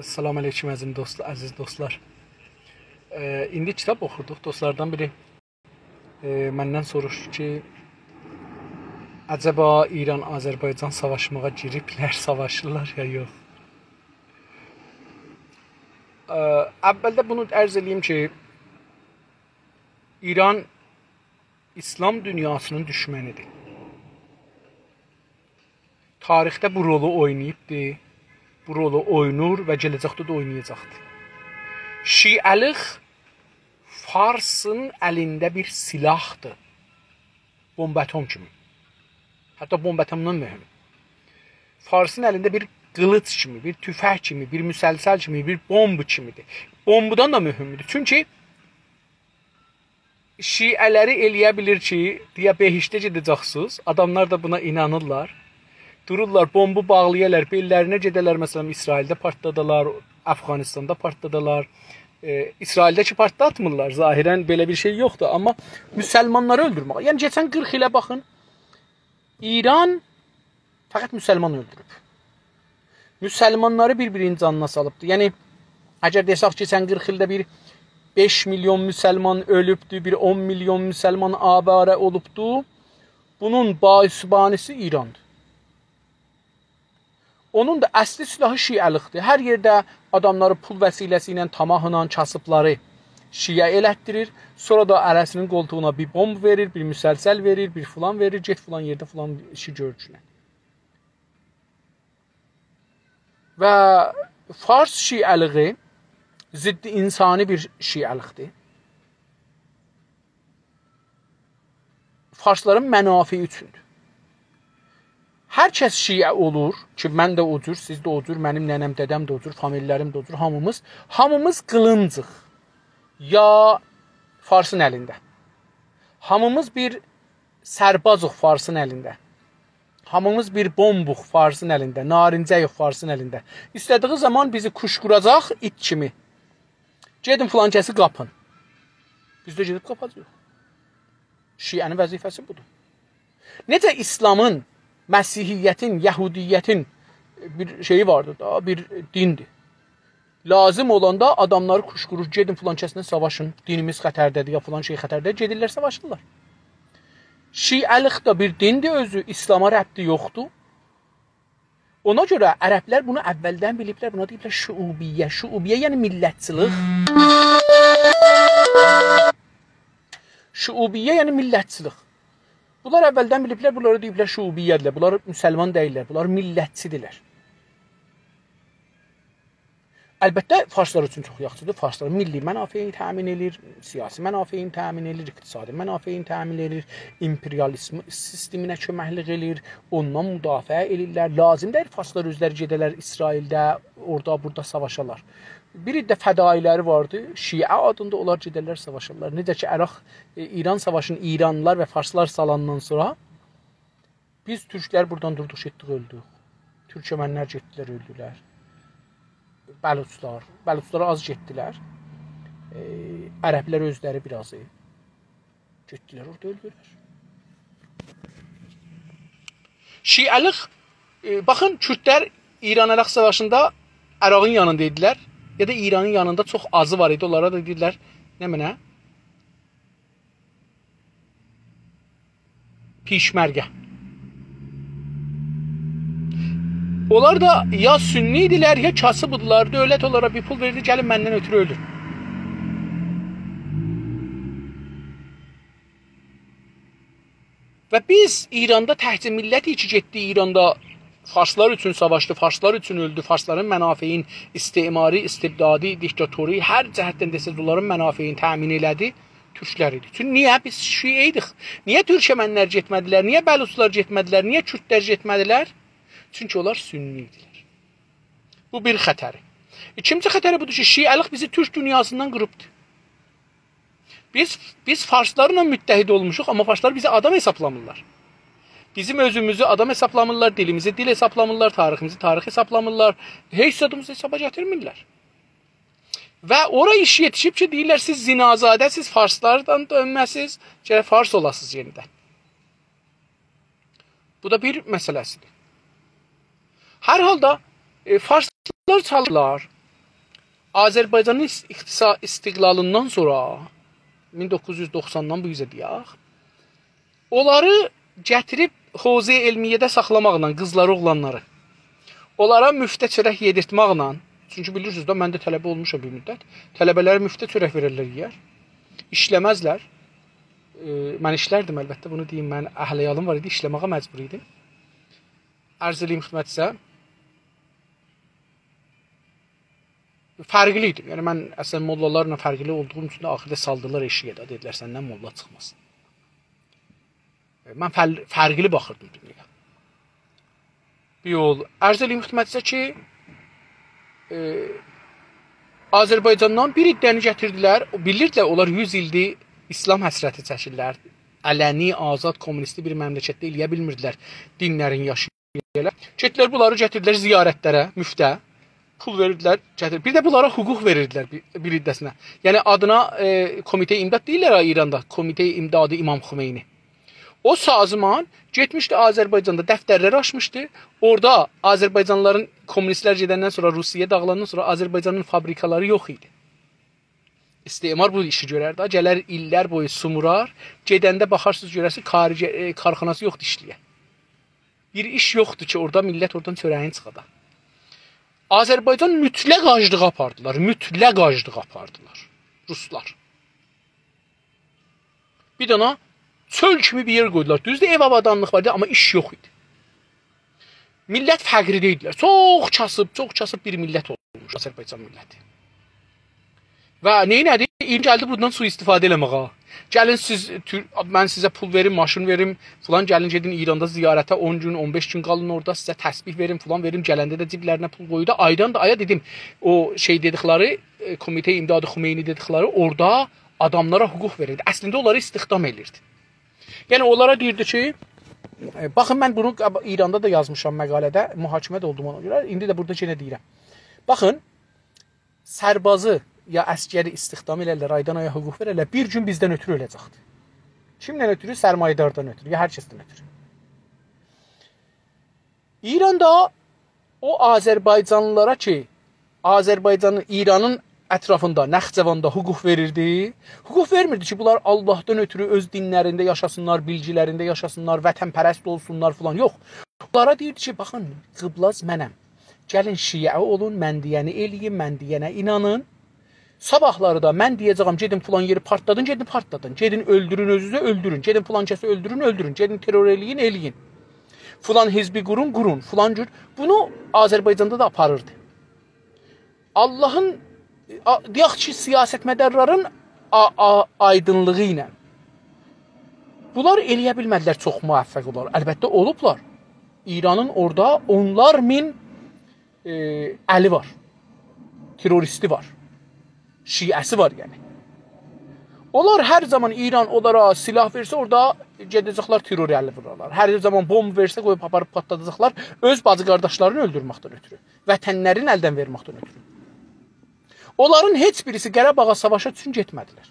Salam aleyküm əziz dostlar. İndi kitab oxuduq. Dostlardan biri məndən soruşdu ki, əcəba İran, Azərbaycan savaşmağa giriblər, savaşırlar ya yox. Əvvəldə bunu ərz edeyim ki, İran İslam dünyasının düşmənidir. Tarixdə bu rolu oynayıbdır, bu rolu oynur və gələcəkdə də oynayacaqdır. Şiəlik Farsın əlində bir silahdır. Bomba atom kimi. Hətta bomba atomdan mühüm. Farsın əlində bir qılıç kimi, bir tüfək kimi, bir müsəlsəl kimi, bir bomba kimidir. Bombadan da mühümdür. Çünki Şiələri eləyə bilir ki, deyə behiştə gedəcəksiniz. Adamlar da buna inanırlar. Dururlar, bombu bağlayırlar, bellərinə gedərlər. Məsələn, İsraildə partladılar, Əfqanistanda partladılar. İsraildəki partlatmırlar. Zahirən belə bir şey yoxdur. Amma müsəlmanları öldürmək. Yəni, geçən 40 ilə baxın, İran fəqət müsəlman öldürüb. Müsəlmanları bir-birinin canına salıbdır. Yəni, əgər desək ki, geçən 40 ildə bir 5 milyon müsəlman ölübdür, bir 10 milyon müsəlman avara olubdur. Bunun baisbanisi İrandır. Onun da əsli silahı şiəlikdir. Hər yerdə adamları pul vəsiləsi ilə, tamahla kasıbları şiə elətdirir. Sonra da ərəsinin qoltuğuna bir bomb verir, bir müsəlsəl verir, bir filan verir. Get filan yerdə filan işi görürlər. Və Fars şiəliği ziddi insani bir şiəlikdir. Farsların mənafi üçündür. Hər kəs şiə olur ki, mən də o cür, siz də o cür, mənim nənəm, dədəm də o cür, famillərim də o cür, hamımız qılıncıq ya Farsın əlində. Hamımız bir sərbazıq Farsın əlində. Hamımız bir bombuq Farsın əlində, narincəyik Farsın əlində. İstədiği zaman bizi kuşquracaq it kimi. Gedin filan kəsi qapın. Biz də gedib qapacaq. Şiənin vəzifəsi budur. Necə İslamın, Məsihiyyətin, Yəhudiyyətin bir şeyi vardır da, bir dindir. Lazım olanda adamları kuşqurur, gedin filan kəsinə savaşın, dinimiz xətərdədir, ya filan şey xətərdədir, gedirlər savaşırlar. Şiəlik də bir dindir özü, İslama rəbti yoxdur. Ona görə ərəblər bunu əvvəldən biliblər, buna deyiblər şüubiyyə. Şüubiyyə yəni millətçilik. Şüubiyyə yəni millətçilik. Bunlar əvvəldən biliblər, bunları deyiblər şüubiyyədirlər, bunlar müsəlman deyirlər, bunlar millətçidirlər. Əlbəttə, farslar üçün çox yaxşıdır. Farslar milli mənafeyini təmin edir, siyasi mənafeyini təmin edir, iqtisadi mənafeyini təmin edir, imperializm sisteminə köməklik edir, ondan müdafiə edirlər. Lazım deyil, farslar özləri gedələr İsraildə, orada, burada savaşarlar. Bir də fədailəri vardı, Şiə adında onlar gedərlər, savaşırlar. Necə ki, İran savaşını İranlılar və farslar salandan sonra biz türklər buradan durduq, getdik, öldük. Türkmənlər getdilər, öldülər. Bəluçlar az getdilər. Ərəblər özləri birazı getdilər, orada öldülər. Şiəlik, baxın, Kürdlər İran-Ərəq savaşında Ərəqin yanında idilər. Ya da İranın yanında çox azı var idi. Onlara da deyirlər, nə mənə? Pişmərgə. Onlar da ya sünni idilər, ya kasıb idilər. Dövlət onlara bir pul verdi, gəlin məndən ötürü ölür. Və biz İranda təhcə milləti ki, getdi İranda Farslar üçün savaşdı, Farslar üçün öldü, Farsların mənafeyin istimari, istibdadi, diktatori, hər cəhətdən desəz onların mənafeyin təmin elədi, türklər idi. Çünki niyə biz şiə idik? Niyə türkmənlər getmədilər? Niyə bəluçlar getmədilər? Niyə kürdlər getmədilər? Çünki onlar sünni idilər. Bu bir xətəri. İkinci xətəri budur ki, şiəlik bizi türk dünyasından qırıbdır. Biz farslarla müttəhid olmuşuq, amma farslar bizi adam hesablamırlar. Bizim özümüzü adam hesablamırlar, dilimizi dil hesablamırlar, tariximizi tarix hesablamırlar, heç adımızı hesaba gətirmirlər. Və ora iş yetişib ki, deyirlər, siz zinazadəsiz, farslardan dönməsiz, gərək fars olasınız yenidən. Bu da bir məsələsidir. Hər halda farslar çalırlar, Azərbaycanın istiqlalından sonra 1990-dan bu yüzə deyək, onları gətirib Xoze Elmiyyədə saxlamaqla, qızları, oğlanları, onlara müftə çörək yedirtməklə, çünki bilirsiniz də, mən də tələbə olmuşam bir müddət, tələbələrə müftə çörək verirlər, yeyər, işləməzlər. Mən işlərdim, əlbəttə, bunu deyim, mən əhliyalım var idi, işləməyə məcbur idim. Ərz eləyim xidmətinizə, fərqli idim. Yəni, mən əslən mollalarla fərqli olduğum üçün də axirdə saldılar eşiyə də, dedilər, səndən molla çıxmaz. Mən fərqli baxırdım dünyaya. Bir yol, ərz eləyim xidmətinizə ki, Azərbaycandan bir iddəni gətirdilər, bilirdilər, onlar 100 ildir İslam həsrəti çəkirlər, ələni, azad, kommunisti bir məmləkətdə eləyə bilmirdilər, dinlərin yaşayırlar. Getdilər, bunları gətirdilər ziyarətlərə, müftə, pul verirdilər, gətirdilər. Bir də bunlara hüquq verirdilər bir iddəsinə. Yəni, adına Komitə-i İmdad deyirlər İranda, Komitə-i İmdadı İmam Xümeyni. O sazman getmişdi Azərbaycanda, dəftərlər açmışdı. Orada Azərbaycanlıların, komünistlər gedəndən sonra, Rusiyaya dağılandan sonra Azərbaycanın fabrikaları yox idi. İstemar bu işi görərdi. Gələr illər boyu sumurar, gedəndə baxarsınız görərsiniz, karxanası yoxdur işləyə. Bir iş yoxdur ki, orada millət oradan çörəyin çıxada. Azərbaycan mütləq aclığa apardılar, mütləq aclığa apardılar Ruslar. Bir dana çöl kimi bir yer qoydular. Düzdür, ev avadanlıq vardı, amma iş yox idi. Millət fəqri deyildilər. Çox kasıb bir millət olmuş Azərbaycan milləti. Və neynədir? İlk gəldi buradan sui-istifadə eləməyə. Gəlin mən sizə pul verim, maşın verim, filan gəlin gedin İranda ziyarətə 10 gün, 15 gün qalın orada, sizə təsbih verim, filan verim, gələndə də ciblərinə pul qoydu. Aydan da aya dedim, o şey dedikləri, Komitə-i İmdadı Xümeyni dedikləri orada adamlara hüquq verirdi. Əslində onları istihdam edirdi. Yəni onlara deyirdi ki, baxın mən bunu İranda da yazmışam məqalədə, mühakimə də oldum ona görə, indi də burada yenə deyirəm. Baxın, sərbazı ya əskəri istihdam elərlər, aydan aya hüquq verərlər, bir gün bizdən ötürü öləcəkdir. Kimdən ötürü? Sərmayedardan ötürü, ya hər kəsdən ötürü. İranda o Azərbaycanlılara ki, Azərbaycanın, İranın ətrafında, Nəxçəvanda hüquq verirdi. Hüquq vermirdi ki, bunlar Allahdan ötürü öz dinlərində yaşasınlar, bilgilərində yaşasınlar, vətənpərəst olsunlar filan. Yox. Onlara deyirdi ki, baxın, qıblaz mənəm. Gəlin şiə olun, mən deyəni eləyin, mən deyənə inanın. Sabahları da mən deyəcəyəm, gedin filan yeri partladın, gedin partladın. Gedin öldürün özünüzü, öldürün. Gedin filan kəsi öldürün, öldürün. Gedin terror eləyin, eləyin. Filan hizbi qurun, qurun. Filan cür. Bunu Azərbaycanda da aparırdı. Allahın, deyək ki, siyasətmədarların aydınlığı ilə bunlar eləyə bilmədilər, çox müvəffəq olar. Əlbəttə olublar. İranın orada onlar min əli var. Terroristi var. Şiəsi var yəni. Onlar hər zaman İran onlara silah versə, orada gedəcəklər terror əli vurarlar. Hər zaman bomb versə, qoyub aparıb patladacaqlar öz bacı qardaşlarını öldürməkdən ötürü. Vətənlərini əldən verməkdən ötürü. Onların heç birisi Qərabağa savaşa üçün getmədilər.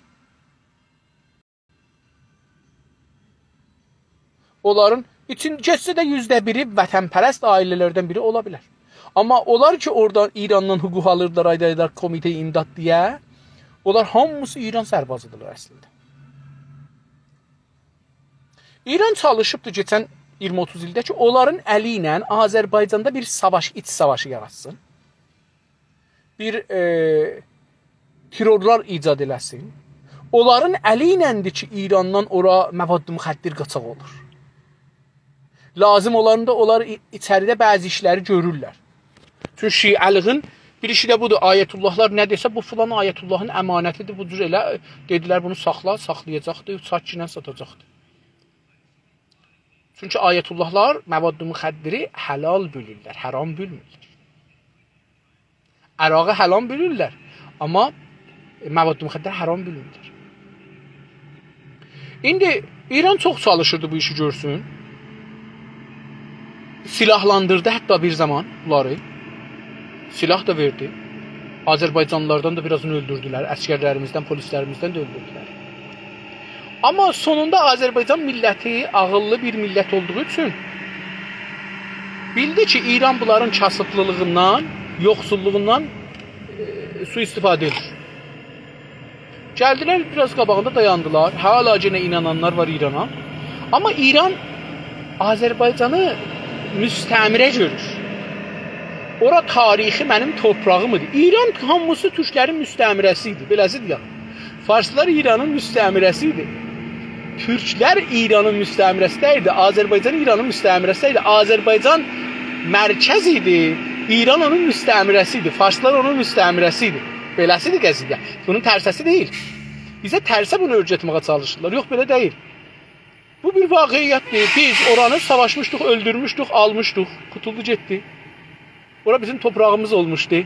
Onların üçün getsə də %1-i vətənpərəst ailələrdən biri ola bilər. Amma onlar ki, oradan İrandan hüquq alırlar, ayda Komitə-i İmdad deyə, onlar hamısı İran sərbazıdırlar əslində. İran çalışıbdır keçən 20-30 ildə ki, onların əli ilə Azərbaycanda bir savaş, iç savaşı yaratsın. Bir terrorlar icad eləsin. Onların əli iləndir ki, İrandan ora məvad müxəddir qaçaq olur. Lazım olarında onlar içəridə bəzi işləri görürlər. Çünki şiəliğin bir işi də budur. Ayətullahlar nə desə, bu filan ayətullahın əmanətidir. Bu cür elə dedilər, bunu saxlayacaqdır, sakinlə satacaqdır. Çünki ayətullahlar məvad müxəddiri həlal bölürlər, haram bölmürlər. Ərağı haram bölürlər, amma məvad müxəddiri haram bölmürlər. İndi İran çox çalışırdı bu işi görsün. Silahlandırdı hətta bir zaman bunları. Silah da verdi. Azərbaycanlılardan da birazını öldürdülər. Əskərlərimizdən, polislərimizdən də öldürdülər. Amma sonunda Azərbaycan milləti ağıllı bir millət olduğu üçün bildi ki, İran bunların kasıblılığından, yoxsulluğundan sui-istifadə edir. Gəldilər, biraz qabağında dayandılar. Hala yenə inananlar var İrana. Amma İran Azərbaycanı müstəmirə görür. Ora tarixi mənim torpağımdır. İran hamısı türklərin müstəmirəsi idi. Beləsidir ya. Farslar İranın müstəmirəsi idi. Türklər İranın müstəmirəsi deyildi. Azərbaycan İranın müstəmirəsi deyildi. Azərbaycan mərkəz idi. İran onun müstəmirəsi idi. Farslar onun müstəmirəsi idi. Beləsidir qəziyyə. Bunun tərsəsi deyil. Bizə tərsə bunu öyrətməyə çalışırlar. Yox, belə deyil. Bu bir vaqiyyətdir. Biz oranı savaşmışdıq, öldürmüşdük, almışdıq. Qutuldu getdi. Ora bizim toprağımız olmuşdu.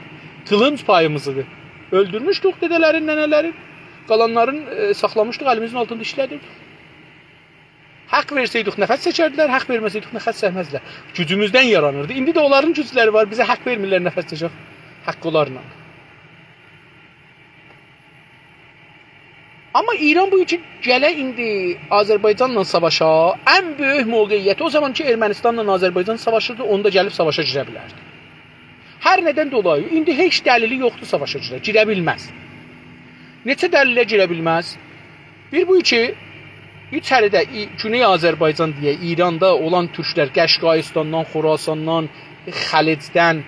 Qılınc payımızdır. Öldürmüşdük dedələrin, nənələrin. Qalanların saxlamışdıq, əlimizin altında işlədirdik. Haqq versəydik nəfəs çəkərdilər, haqq verməsəydik nəfəs çəkməzdilər. Gücümüzdən yaranırdı. İndi də onların gücləri var. Bizə haqq vermirlər nəfəs çəkək. Haqqı onlarla. Amma İran bu üçün gələ indi Azərbaycanla savaşa, ən böyük mövqeyiyyəti o zaman ki Ermənistanla Azərbaycan savaşırdı, onda gəlib savaşa girə bilərdi. Hər nədən dolayı indi heç dəlili yoxdur savaşa girə bilməz. Neçə dəlilə girə bilməz? Bir bu ki içəridə Güney Azərbaycan deyə İranda olan türklər Qəşqaistandan, Xorasandan, Xəlicdən,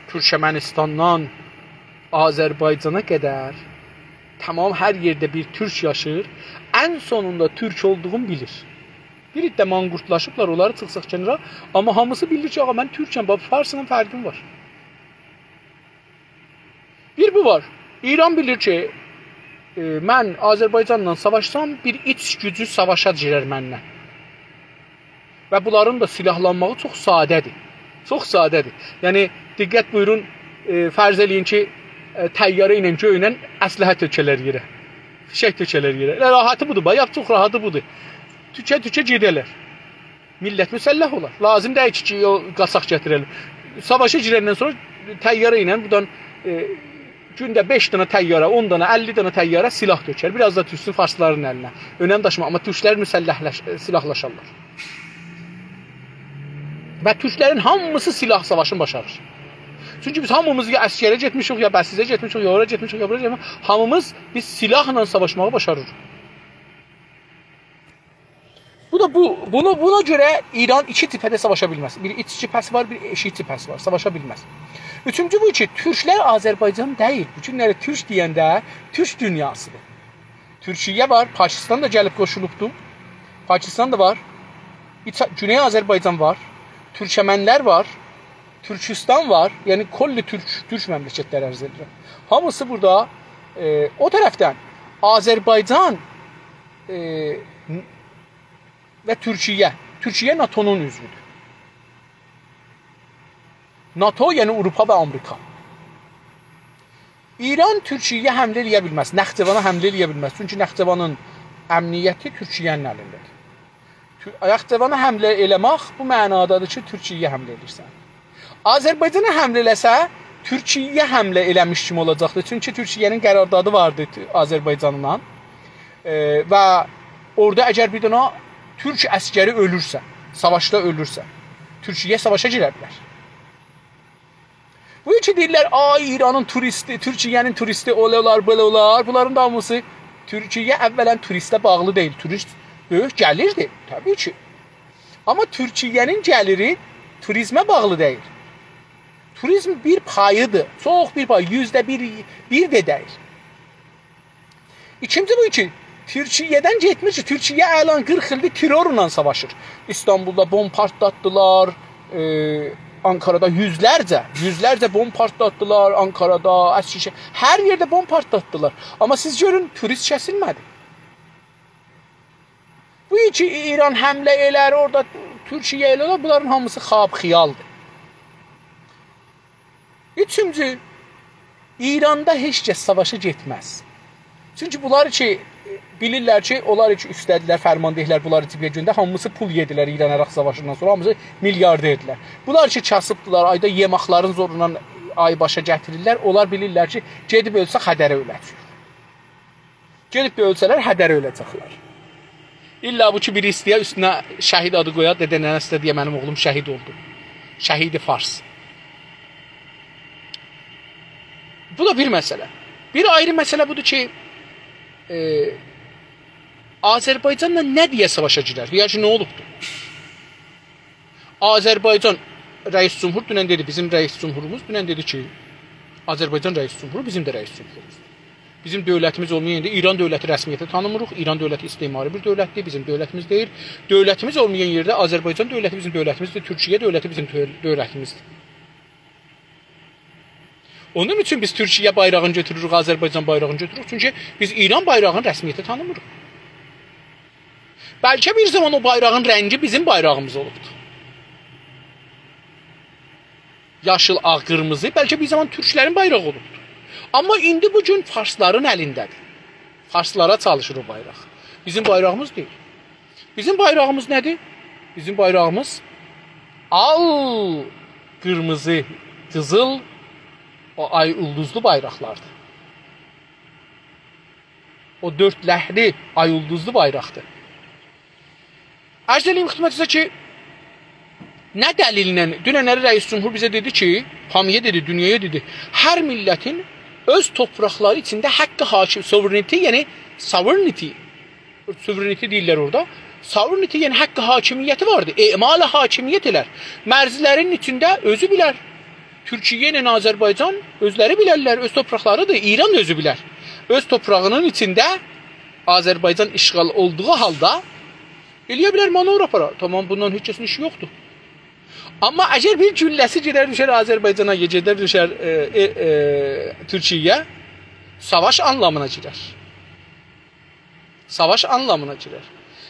Türkmenistandan Azərbaycana qədər tamam hər yerdə bir türk yaşır. Ən sonunda türk olduğunu bilir. Bir iddə manqurtlaşıblar, onları çıxsaq kənara. Amma hamısı bilir ki, ağa mən türkəm, Farsla fərqim var. Bir bu var. İran bilir ki, mən Azərbaycanla savaşsam, bir iç gücü savaşa girər mənlə. Və bunların da silahlanmağı çox sadədir. Çox sadədir. Yəni, diqqət buyurun, fərz eləyin ki, təyyarə ilə göylə əsləhə tökələr yerə. Fişək tökələr yerə. Rahatı budur, bayaq çox rahatı budur. Tükə gedələr. Millət müsəlləh olar. Lazım deyil ki, o qasaq gətirəlim. Savaşa girəndən sonra təyyarə ilə buradan gündə 5 dənə təyyarə, 10 dənə, 50 dənə təyyarə silah tökər. Biraz da düşsün farsların əlinə. Önəm daşımaq. Amma türklər silahlaşarlar. Və türklərin hamısı silah savaşını başarır. Çünki biz hamımız ya əskərə getmişik, ya bəsizə getmişik, ya ora getmişik, ya bura getmişik. Hamımız biz silahla savaşmağı başarırıq. Buna görə İran iki tipədə savaşa bilməz. Bir iç cibhəsi var, bir eşik cibhəsi var. Savaşa bilməz. Üçüncü bu ki, türklər Azərbaycan deyil. Bu günləri türk deyəndə türk dünyasıdır. Türkiyə var, Pakistan da gəlib qoşulubdur. Pakistan da var. Güney Azərbaycan var. Türkmənlər var. Türkistan var. Yəni kolli türk məmləkətləri ərz edir. Hamısı burada o tərəfdən Azərbaycan və Türkiyə. Türkiyə NATO-nun üzvüdür. NATO, yəni Avropa və Amerika. İran Türkiyəyə həmlə eləyə bilməz. Naxçıvana həmlə eləyə bilməz. Çünki Naxçıvanın əmniyyəti Türkiyənin əlindədir. Naxçıvana həmlə eləmək bu mənadadır ki, Türkiyəyə həmlə edirsən. Azərbaycana həmlə eləsə, Türkiyəyə həmlə eləmiş kimi olacaqdır. Çünki Türkiyənin qərardadı vardı Azərbaycanla. Və orada əgər bir dənə türk əskəri ölürsə, savaşda ölürsə, Türkiyə savaşa girə bilər. Bu üçün deyirlər, İranın turisti, Türkiyənin turisti olar, belə olar. Bunların da hamısı Türkiyə əvvələn turistə bağlı deyil. Turist böyük gəlirdi, təbii ki. Amma Türkiyənin gəliri turizmə bağlı deyil. Turizm bir payıdır. Çox bir pay, %1 də deyil. İkinci bu ki, Türkiyədən getmir ki, Türkiyə əlan 40 ildir terrorla savaşır. İstanbulda bomb partlatdılar, Ankara'da yüzlərcə bomb partlatdılar, Ankara'da, Əskişehir, hər yerdə bomb partlatdılar. Amma siz görün, turist kəsilmədi. Bu ki, İran həmlə elər, orada Türkiyə elə olar, bunların hamısı xab-xiyaldır. Üçüncü, İranda heç kəs savaşa getməz. Çünki bunlar ki, bilirlər ki, onlar ki, üstədilər, fərmandehlər, bunları tibiyə gündə, hamısı pul yedilər İran-Əraq savaşından sonra, hamısı milyarderdirlər. Bunlar ki, kasıbdılar, ayda yemaqların zorundan ay başa gətirirlər, onlar bilirlər ki, gedib ölsə xədərə öləcək. Gedib də ölsələr, hədərə öləcəklər. İlla bu ki, biri istəyə üstünə şəhid adı qoyar, dedə nənə istə deyə mənim oğlum şəhid oldu. Şəhidi Fars. Bu da bir məsələ. Bir ayrı məsələ budur ki, Azərbaycanla nə deyə savaşa girər? Deyər ki, nə olubdur? Azərbaycan rəis cümhur dünən dedi, bizim rəis cümhurumuz dünən dedi ki, Azərbaycan rəis cümhuru bizim də rəis cümhurumuzdur. Bizim dövlətimiz olmayan yerdə İran dövləti rəsmiyyətə tanımırıq. İran dövləti istismari bir dövlətdir, bizim dövlətimiz deyil. Dövlətimiz olmayan yerdə Azərbaycan dövləti bizim dövlətimizdir, Türkiyə dövləti bizim dövlətimizdir. Onun üçün biz Türkiyə bayrağını götürürük, Azərbaycan bayrağını götürürük. Çünki biz İran bayrağını rəsmiyyətə tanımırıq. Bəlkə bir zaman o bayrağın rəngi bizim bayrağımız olubdur. Yaşıl, ağ, qırmızı, bəlkə bir zaman türklərin bayrağı olubdur. Amma indi bugün farsların əlindədir. Farslara çalışır o bayraq. Bizim bayrağımız deyil. Bizim bayrağımız nədir? Bizim bayrağımız al, qırmızı, qızıl, o ay ulduzlu bayraqlardır. O dörtləhli ay ulduzlu bayraqdır. Ərz edeyim xidmətinizə ki, nə dəlillə, dünənləri rəis cümhur bizə dedi ki, hamıya dedi, dünyaya dedi, hər millətin öz torpaqları içində haqqı hakim, sovereignty, yəni sovereignty deyirlər orada. Sovereignty, yəni haqqı hakimiyyəti vardır. Emal hakimiyyət elər. Mərzilərin içində özü bilər. Türkiyə ilə Azərbaycan özləri bilərlər, öz torpaqlarıdır. İran özü bilər. Öz torpağının içində Azərbaycan işğal olduğu halda eləyə bilər manevr aparar. Tamam, bundan heç kəsin işi yoxdur. Amma əgər bir gülləsi gedər düşər Azərbaycana, gedər düşər Türkiyəyə, savaş anlamına girər. Savaş anlamına girər.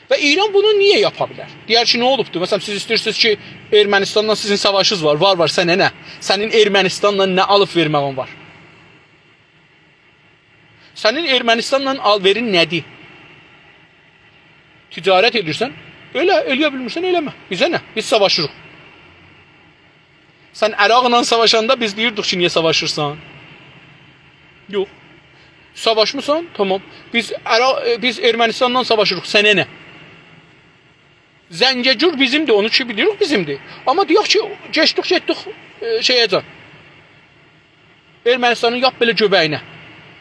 Və İran bunu niyə yapa bilər? Deyər ki, nə olubdur? Məsələn, siz istəyirsiniz ki, Ermənistanla sizin savaşınız var. Var, sənə nə? Sənin Ermənistanla nə alıb verməğin var? Sənin Ermənistanla alverin nədir? Ticarət edirsən, eləyə bilmirsən, eləmə. Bizə nə? Biz savaşırıq. Sən Əraqla savaşanda biz deyirdik ki, niyə savaşırsan? Yox. Savaşmısan? Tamam. Biz Ermənistanla savaşırıq. Sənə nə? Zəngəgür bizimdir, onu ki bilirik bizimdir. Amma deyək ki, getdik şeyəcən. Ermənistanın yap belə göbəyinə.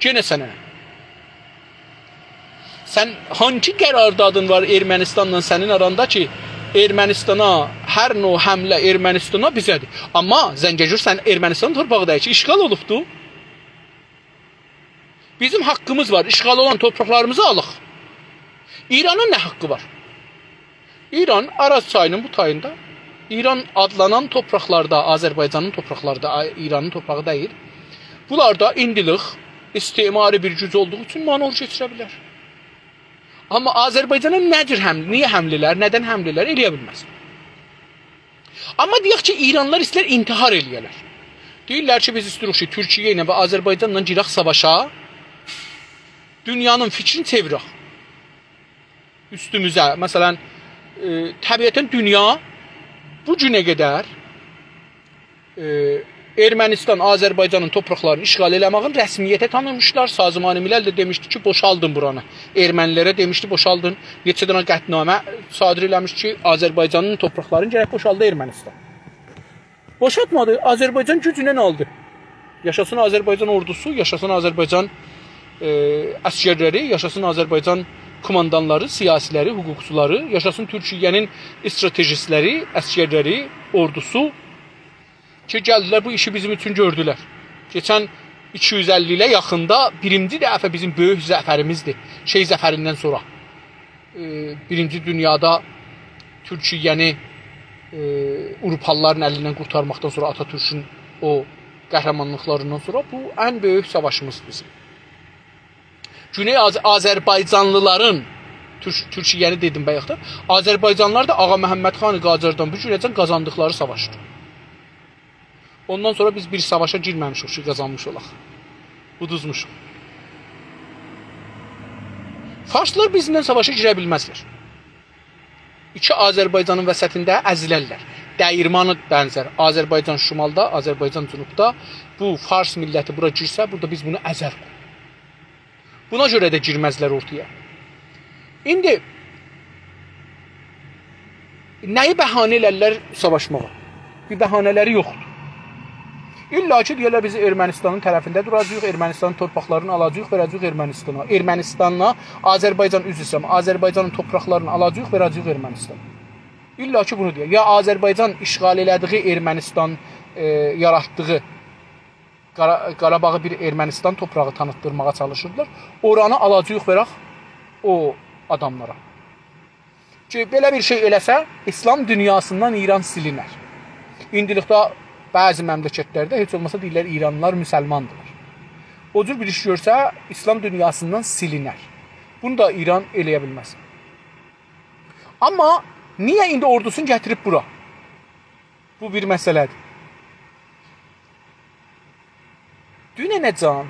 Yenə sənə nə? Sən hangi qərardadın var Ermənistanla sənin aranda ki, Ermənistana, hər növ həmlə Ermənistana bizədir. Amma Zəngəgür sən Ermənistan torpağıdır ki, işğal olubdur. Bizim haqqımız var, işğal olan torpaqlarımızı alıq. İranın nə haqqı var? İran Araz çayının bu tayında, İran adlanan torpaqlarda, Azərbaycanın torpaqlarda, İranın torpağı deyil. Bunlarda indilik istimari bir güc olduğu üçün manevr keçirə bilər. Amma Azərbaycana nədir həmlə, niyə həmlilər, nədən həmlilər eləyə bilməz. Amma deyək ki, İranlar istər intihar eləyələr. Deyirlər ki, biz istirik ki, Türkiyə ilə və Azərbaycanla girək savaşa, dünyanın fikrini çevirək. Üstümüzə, məsələn, təbiətən dünya bu günə qədər Ermənistan, Azərbaycanın torpaqlarını işğal eləməğin rəsmiyyətə tanınmışlar. Sazman-ı Milal da demişdi ki, boşaldın buranı. Ermənilərə demişdi, boşaldın. Neçə dənə qətnamə sadir eləmiş ki, Azərbaycanın torpaqlarını gərək boşaldı Ermənistan. Boşaltmadı, Azərbaycan gücünə aldı. Yaşasın Azərbaycan ordusu, yaşasın Azərbaycan əsgərləri, yaşasın Azərbaycan komandanları, siyasiləri, hüquqçuları, yaşasın Türkiyənin stratejistləri, əsgərləri, ordusu ki, gəldilər bu işi bizim üçün gördülər. Keçən 250 ilə yaxında birinci dəfə bizim böyük zəfərimizdir. Şey zəfərindən sonra. Birinci dünyada Türkiyəni Avropalıların əlindən qurtarmaqdan sonra, Atatürk'ün o qəhrəmanlıqlarından sonra bu ən böyük savaşımız bizim. Güney Azərbaycanlıların, Türkiyəni dedim bayaqda, Azərbaycanlılar da Ağa Məhəmməd Xan Qacardan bu günəcən qazandıqları savaşdır. Ondan sonra biz bir savaşa girməmişik ki, qazanmış olaq. Uduzmuşuq. Farslar bizimlə savaşa girə bilməzlər. İki Azərbaycanın vəsətində əzilərlər. Dəyirmanı bənzər. Azərbaycan şimalda, Azərbaycan cənubda. Bu Fars milləti bura girsə, burada biz bunu əzər. Buna görə də girməzlər ortaya. İndi nəyi bəhanə elərlər savaşmağa? Bir bəhanələri yoxdur. İlla ki deyirlər biz Ermənistanın tərəfində duracağıq, Ermənistanın torpaqlarını alacağıq, verəcəyik Ermənistana. Ermənistanla Azərbaycan üzr istəyirəm, Azərbaycanın torpaqlarını alacağıq, verəcəyik Ermənistana. İlla ki bunu deyir. Ya Azərbaycan işğal elədiyi Ermənistan yaratdığı Qarabağı bir Ermənistan torpağı tanıtdırmağa çalışırdılar. Oranı alacağıq verək o adamlara. Ki belə bir şey eləsə, İslam dünyasından İran silinər. İndilikdə bəzi məmləkətlərdə heç olmasa deyirlər İranlılar müsəlmandılar. O cür bir iş görsə, İslam dünyasından silinər. Bunu da İran eləyə bilməz. Amma niyə indi ordusunu gətirib bura? Bu bir məsələdir. Dünənəcən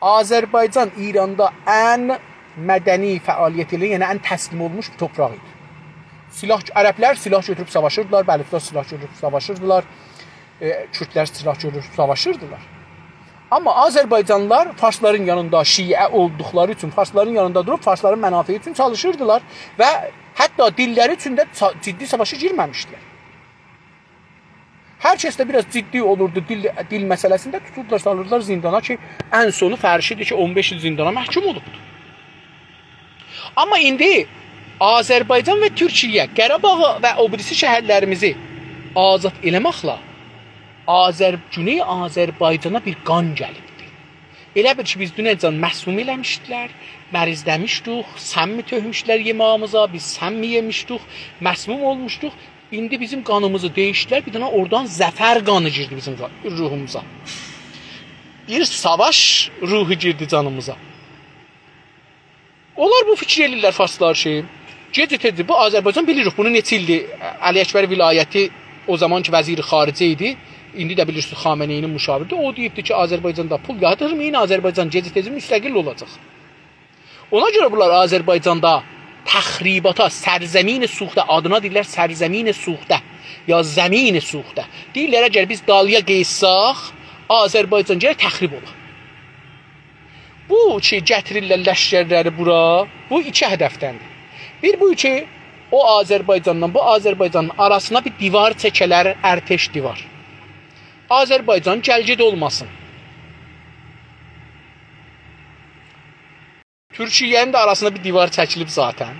Azərbaycan İranda ən mədəni fəaliyyət ilə, yəni ən təslim olmuş bir torpaq idi. Ərəblər silah götürüb savaşırdılar, Bəlutlar silah götürüb savaşırdılar, Kürdlər silah götürüb savaşırdılar. Amma Azərbaycanlılar farsların yanında şiə olduqları üçün, farsların yanında durub farsların mənafeyi üçün çalışırdılar və hətta dilləri üçün də ciddi savaşa girməmişdilər. Hər kəs də biraz ciddi olurdu dil məsələsində, tuturdular, salırdılar zindana ki, ən sonu fərşidir ki, 15 il zindana məhkum olubdur. Amma indi Azərbaycan və Türkiyə Qərabağı və o birisi şəhərlərimizi azad eləməklə Güney Azərbaycana bir qan gəlibdir. Elə bir ki, biz dünəcən məsum eləmişdilər, mərizləmişdik, səmmi töhmüşlər yemağımıza, biz səmmi yemişdik, məsmum olmuşduq. İndi bizim qanımızı değişdilər, bir dənə oradan zəfər qanı girdi bizim ruhumuza. Bir savaş ruhu girdi canımıza. Onlar bu fikir eləyirlər farslar şey. Gec-tez bu Azərbaycan bilirik bunu neçə ildir. Əli Əkbər vilayəti o zamanki vəziri xaricə idi. İndi də bilirsiniz Xameneyinin müşaviridir. O deyibdi ki, Azərbaycanda pul yatırmayın, Azərbaycan gec-tez müstəqil olacaq. Ona görə bunlar Azərbaycanda təxribata, sərzəmin-i suxtə, adına deyirlər sərzəmin-i suxtə ya zəmin-i suxtə. Deyirlər əgər biz dalıya qeysaq, Azərbaycan gərək təxrib olar. Bu ki, gətirirlər ləşkərləri bura, bu iki hədəfdəndir. Bir bu ki, o Azərbaycanla bu Azərbaycanın arasına bir divar çəkələr, ərteş divar. Azərbaycan gəlgid olmasın. Türkiyənin də arasında bir divar çəkilib zaten.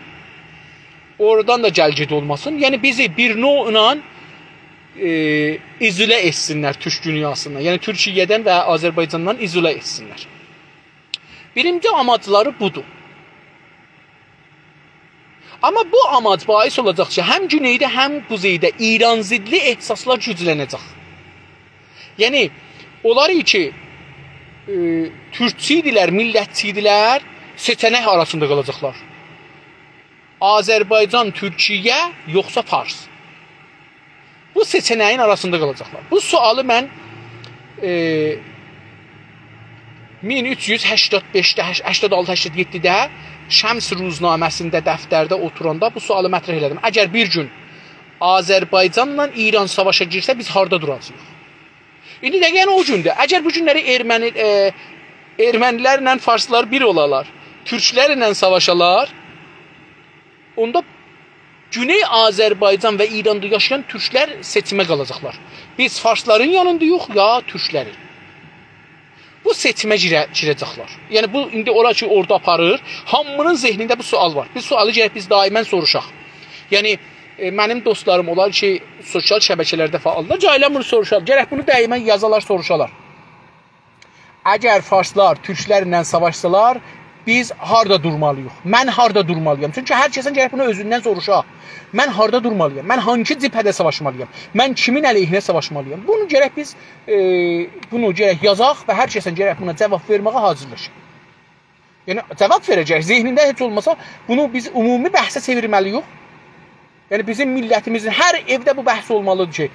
Oradan da gəlgid olmasın. Yəni bizi bir növlə izole etsinlər Türk dünyasından. Yəni Türkiyədən və Azərbaycandan izole etsinlər. Birinci amacları budur. Amma bu amac bais olacaq ki, həm güneydə, həm quzeydə İran zidli ehsaslar güclənəcək. Yəni, onlar ki, türkçiydilər, millətçiydilər, seçənək arasında qalacaqlar. Azərbaycan, Türkiyə, yoxsa Fars. Bu seçənəyin arasında qalacaqlar. Bu sualı mən 1385-də, 86-87-də Şəms ruznaməsində, dəftərdə oturanda bu sualı mətrəh elədim. Əgər bir gün Azərbaycanla İran savaşa girsə, biz harda duracağıq? İndi də yəni o gündür. Əgər bu günləri ermənilərlə farslar bir olalar, türklərlə savaşalar, onda Güney Azərbaycan və İranda yaşayan türklər seçimə qalacaqlar. Biz farsların yanındayıq ya türklərin. Bu seçimə girəcəklər. Yəni bu indi ora ki orada aparır, hamının zehnində bu sual var. Bu sualı gərək biz daimən soruşaq. Yəni mənim dostlarım olar ki, sosial şəbəkələrdə fəallar, cailə bunu soruşar. Gərək bunu daimən yazalar, soruşalar. Əgər farslar türklərlə savaşsalar, biz harda durmalıyıq? Mən harda durmalıyam? Çünki hər kəsin gərək bunu özündən soruşaq. Mən harda durmalıyam? Mən hangi cibhədə savaşmalıyam? Mən kimin əleyhinə savaşmalıyam? Bunu gərək biz bunu gərək yazaq və hər kəsin gərək buna cavab verməyə hazırlaşaq. Yəni cavab verəcək. Zehnində heç olmasa bunu biz ümumi bəhsə çevirməliyik. Yəni bizim millətimizin hər evdə bu bəhs olmalıdır ki,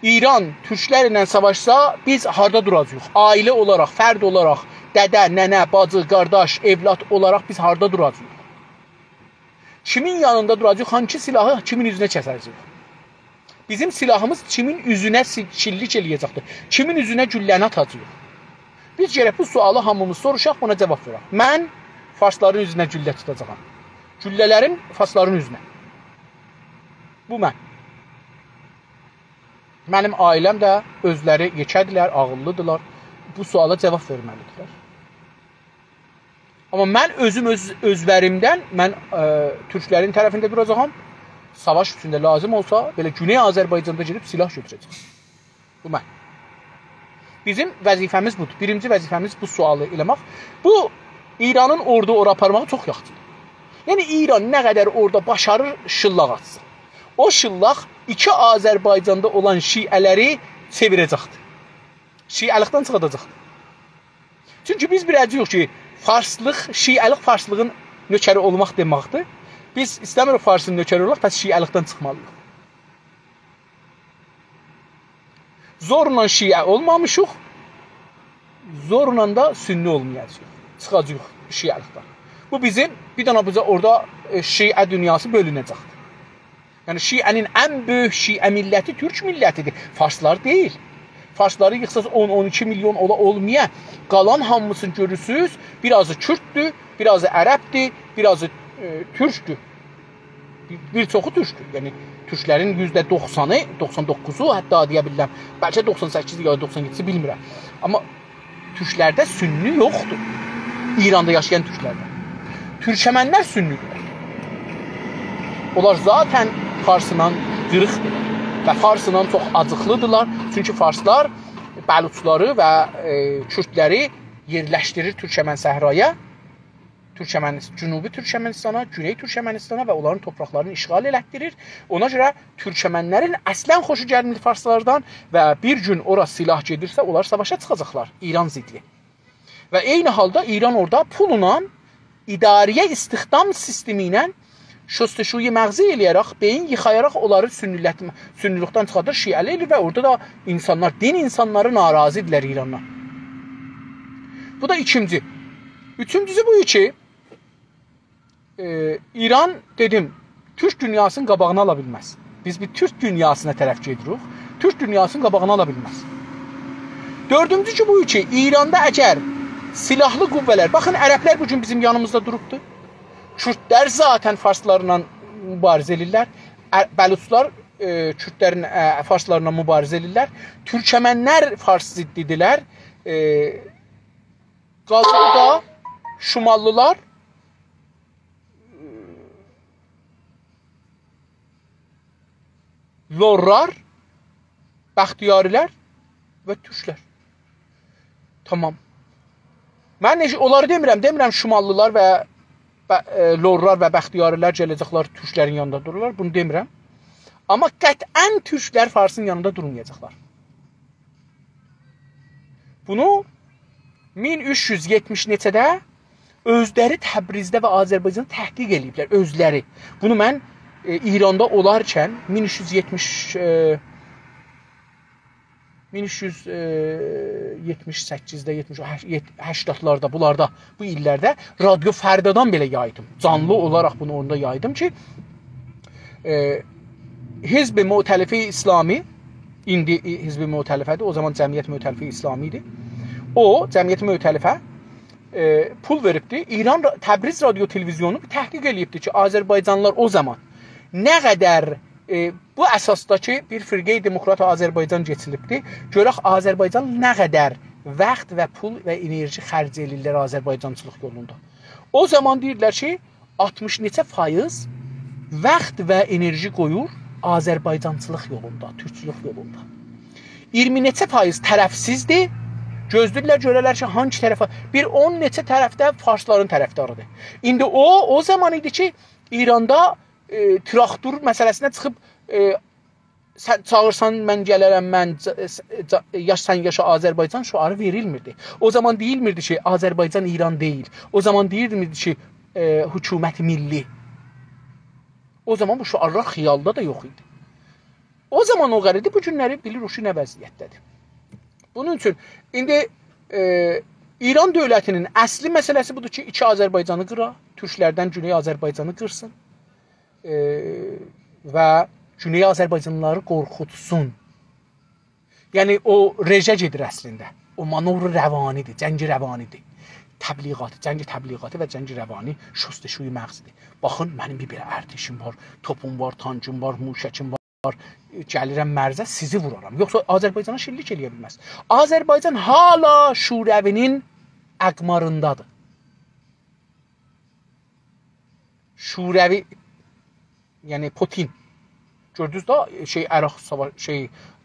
İran türklərlə savaşsa biz harda duracağıq? Ailə olaraq, fərd olaraq, dədə, nənə, bacı, qardaş, evlad olaraq biz harda duracağıq? Kimin yanında duracaq? Hangi silahı kimin üzünə kəsəcək? Bizim silahımız kimin üzünə çillik eləyəcəkdir? Kimin üzünə gülləni atacaq? Biz gərək bu sualı hamımız soruşaq, buna cavab verək. Mən farsların üzünə güllə tutacağam. Güllələrim farsların üzünə. Bu mən. Mənim ailəm də özləri yekədirlər, ağıllıdırlar. Bu suala cavab verməlidirlər. Amma mən özüm özlərimdən mən türklərin tərəfində duracağam. Savaş üçündə lazım olsa belə Güney Azərbaycanda gedib silah götürəcəm. Bu mən. Bizim vəzifəmiz budur. Birinci vəzifəmiz bu sualı eləmək. Bu İranın ordu ora aparmağı çox yaxşıdır. Yəni İran nə qədər orada başarır şıllaq atsın. O şıllaq iki Azərbaycanda olan şiələri çevirəcəkdir. Şiəlikdən çıxacaqdır. Çünki biz biləcəyik ki, farslıq, şiəlik farslığın nökəri olmaq deməkdir. Biz istəmirik farsın nökəri olmaq, bəs şiəlikdən çıxmalıyıq. Zorla şiə olmamışıq, zorla da sünni olmayacaq. Çıxacaq şiəlikdən. Bu bizim bir dənə bizə orada şiə dünyası bölünəcəkdir. Yəni şiənin ən böyük şiə milləti türk millətidir. Farslar deyil. Farsları yıxsaz 10-12 milyon olmaya qalan hamısını görürsünüz. Birazı Kürddür, birazı ərəbdir, birazı türkdür. Bir çoxu türkdür. Yəni türklərin %90-ı, 99-u hətta deyə bilirəm. Bəlkə 98-i ya 97-i bilmirəm. Amma türklərdə sünni yoxdur. İranda yaşayan türklərdə. Türkəmənlər sünnidir. Onlar zaten Farsla qırıqdır və Farsla çox acıqlıdırlar. Çünki Farslar Bəluçları və Kürdləri yerləşdirir Türkəmən səhraya, Cünubi Türkəmənistana, Güney Türkəmənistana və onların torpaqlarını işğal elətdirir. Ona görə Türkəmənlərin əslən xoşu gəlmir Farslardan və bir gün ora silah gedirsə, onlar savaşa çıxacaqlar İran zidli. Və eyni halda İran orada pulla, idariyyə istihdam sistemi ilə şöstəşuyi məğzi eləyərək, beyin yıxayaraq onları sünnilikdən çıxardır, şiəli elir və orada da insanlar, din insanları narazıdırlar İrandan. Bu da ikinci. Üçüncüsü bu ki, İran, dedim, Türk dünyasının qabağını ala bilməz. Biz bir Türk dünyasına tərəf gedirik, Türk dünyasının qabağını ala bilməz. Dördüncü bu ki, İranda əgər silahlı qüvvələr, baxın, ərəblər bugün bizim yanımızda durubdur. Kürdlər zaten farslarla mübarizə edirlər. Bəluçlar Kürdlərin farslarla mübarizə edirlər. Türkəmənlər fars ziddidirlər. Qaldı da Şumallılar Lorlar, Bəxtiyarilər və Türklər. Tamam. Mən onları demirəm Şumallılar və Lorlar və Bəxtiyarilər gələcəklər Türklərin yanında dururlar. Bunu demirəm. Amma qətən Türklər Farsın yanında durmayacaqlar. Bunu 1370 neçədə özləri Təbrizdə və Azərbaycanı təhqiq ediblər, özləri. Bunu mən İranda olarkən 1378-də, 80-larda, bunlarda, bu illərdə Radio Fərdadan belə yaydım. Canlı olaraq bunu orada yaydım ki, Hizb-i Mütəlifi İslami, indi Hizb-i Mütəlifədir, o zaman Cəmiyyət Mütəlifi İslami idi. O, Cəmiyyət Mütəlifə pul veribdi. İran Təbriz Radio Televizyonu təhqiq edibdi ki, Azərbaycanlılar o zaman nə qədər bu əsasdakı bir firqə-i demokrat Azərbaycan keçilibdi. Görək Azərbaycan nə qədər vaxt və pul və enerji xərc edirlər Azərbaycançılıq yolunda. O zaman deyirlər ki, 60 neçə faiz vaxt və enerji qoyur Azərbaycançılıq yolunda, türkçülük yolunda. 20 neçə faiz tərəfsizdir. Gözlürlər, görərlər ki, hangi tərəfə? Bir 10 neçə tərəfdə farsların tərəfdarıdır. İndi o zaman idi ki, İranda traktor məsələsinə çıxıb sən çağırsan mən gələrəm, sən yaşa Azərbaycan şüarı verilmirdi. O zaman deyilmirdi ki, Azərbaycan İran deyil. O zaman deyilmirdi ki, hökumət milli. O zaman bu şüarlar xiyalda da yox idi. O zaman o qəridir, bu günləri bilir o ki, nə vəziyyətdədir. Bunun üçün, indi İran dövlətinin əsli məsələsi budur ki, iki Azərbaycanı qıra, türklərdən Güney Azərbaycanı qırsın və Güney Azərbaycanlıları qorxutsun. Yəni, o rejə gedir əslində. O manovr rəvanidir, cəngi rəvanidir. Təbliğatı, cəngi təbliğatı və cəngi rəvani şöstəşuyi məğzidir. Baxın, mənim bir belə ərtişim var, topum var, tankım var, muşəkim var. gəlirəm mərzə, sizi vuraram. Yoxsa Azərbaycana şirlik eləyə bilməz. Azərbaycan hala Şurəvinin əqmarındadır. Şurəvi, yəni Putin. Gördünüz da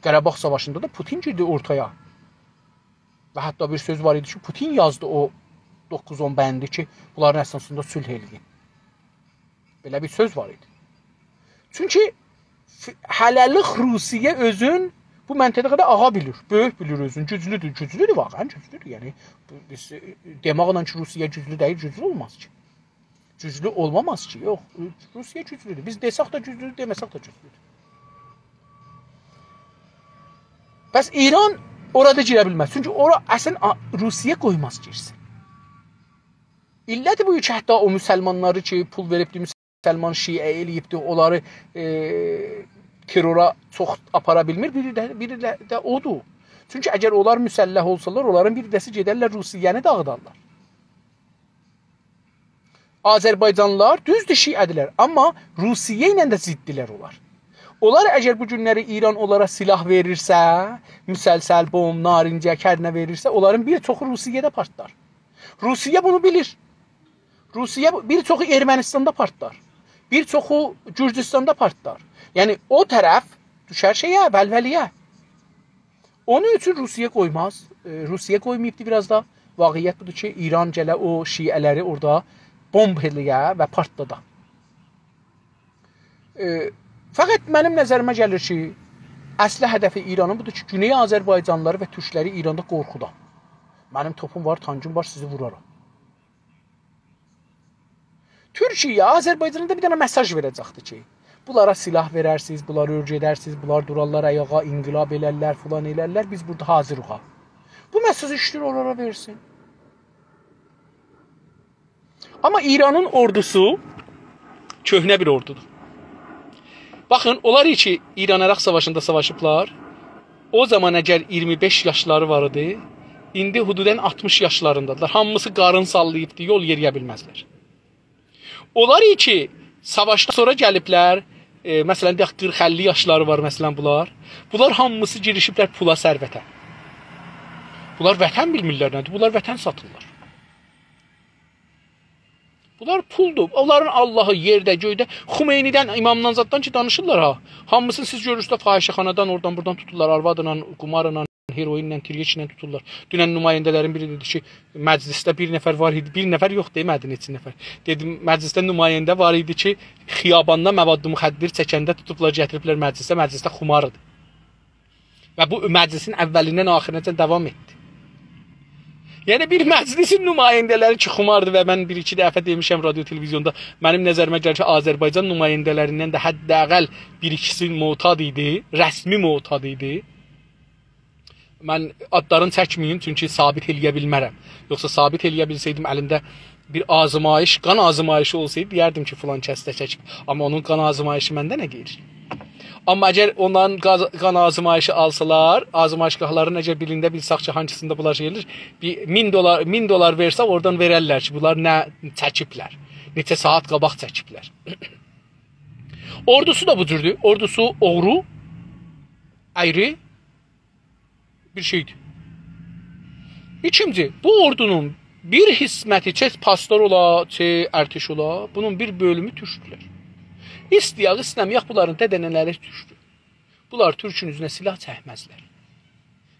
Qarabağ savaşında da Putin girdi ortaya. Və hətta bir söz var idi ki, Putin yazdı o 9-10 bəndi ki, bunların əsasında sülh eləyin. Belə bir söz var idi. Çünki hələlik Rusiya özün bu məntəqədə ağa bilir, böyük bilir özün, güclüdür vaqəən güclüdür. Yəni biz demaqla ki, Rusiya güclü deyil, güclü olmaz ki. Güclü olmamaz ki, yox, Rusiya güclüdür. Biz desək də güclüdür, deməsək də güclüdür. Bəs İran orada girə bilməz. Çünki ora əslən Rusiya qoymaz girsin. İllədir bu ki, hətta o müsəlmanları ki, pul veribdi, müsəlman şiə eləyibdi, onları terrora çox apara bilmir, biri də odur. Çünki əgər onlar müsəlləh olsalar, onların bir dəsi gedərlər Rusiyanı dağıdarlar. Azərbaycanlılar düzdür şiədirlər, amma Rusiya ilə də ziddilər onlar. Onlar əgər bu günləri İran onlara silah verirsə, müsəlsəl, bomb, narincə, kərnə verirsə, onların bir çoxu Rusiyada partlar. Rusiya bunu bilir. Rusiya bir çoxu Ermənistanda partlar. Bir çoxu Gürcüstanda partlar. Yəni o tərəf düşər şeyə, vəlvəliyə. Onun üçün Rusiya qoymaz. Rusiya qoymayıbdı biraz da. Vaqiyyət budur ki, İran gələ o şiələri orada bomb eləyə və partladı. Fəqət mənim nəzərimə gəlir ki, əsli hədəfi İranın budur ki, Güney Azərbaycanlıları və türkləri İranda qorxuda. Mənim topum var, tancım var, sizi vuraram. Türkiyə Azərbaycanda bir dənə mesaj verəcəkdir ki, bunlara silah verərsiniz, bunları örgü edərsiniz, bunlar durarlar ayağa, inqilab elərlər, filan elərlər, biz burada hazırıq. Bu mesajı işdir onlara versin. Amma İranın ordusu köhnə bir ordudur. Baxın, onlar ki, İran-Əraq savaşında savaşıblar. O zaman əgər 25 yaşları var idi, indi hududən 60 yaşlarındadılar. Hamısı qarın sallayıbdı, yol yeriyə bilməzlər. Onlar ki, savaşdan sonra gəliblər, məsələn, 40-50 yaşları var, məsələn, bunlar. Bunlar hamısı girişiblər pula, sərvətə. Bunlar vətən bilmirlər nədir, bunlar vətən satırlar. Bunlar puldur. Onların Allahı yerdə, göydə, Xümeynidən, İmam Zaddan ki, danışırlar ha. Hamısını siz görürsünüz, fahişəxanadan, oradan, buradan tuturlar, arvadla, qumarla, heroinlə, tiryəklə tuturlar. Dünən nümayəndələrin biri dedi ki, məclisdə bir nəfər var idi. Bir nəfər yox demədi, neçə nəfər. Dedim, məclisdə nümayəndə var idi ki, xiyabanda məvaddı müxəddir çəkəndə tutublar, gətiriblər məclisdə. Məclisdə xumarıdır. Və bu məclisin əvvəlindən axırınca davam etdi. Yəni bir məclisin nümayəndələri ki, xumardır və mən bir-iki dəfə demişəm radio televizyonda, mənim nəzərimə gəlir ki, Azərbaycan nümayəndələrindən də həddəqəl bir-ikisi motad idi, rəsmi motad idi. Mən adlarını çəkməyim, çünki sabit eləyə bilmərəm. Yoxsa sabit eləyə bilsəydim, əlimdə bir azmayış, qan azmayışı olsaydı, deyərdim ki, filan kəsdə çəkib. Amma onun qan azmayışı məndə nə deyir? Amma əgər onların qan azmayışı alsalar, azmayışgahların əgər birində bilsaq ki, hangisində bunlar gelir, bir 1000 dolar versə oradan verərlər ki, bunlar nə çəkiblər, neçə saat qabaq çəkiblər. Ordusu da bu cürdür. Ordusu oğru, ayrı bir şeydir. İkinci, bu ordunun bir hissməti, çə pastor ola, çə ərteş ola, bunun bir bölümü türkdülər. İstəyaq, istəməyək bunların dədənələri türkdür. Bunlar türkün üzünə silah çəkməzlər.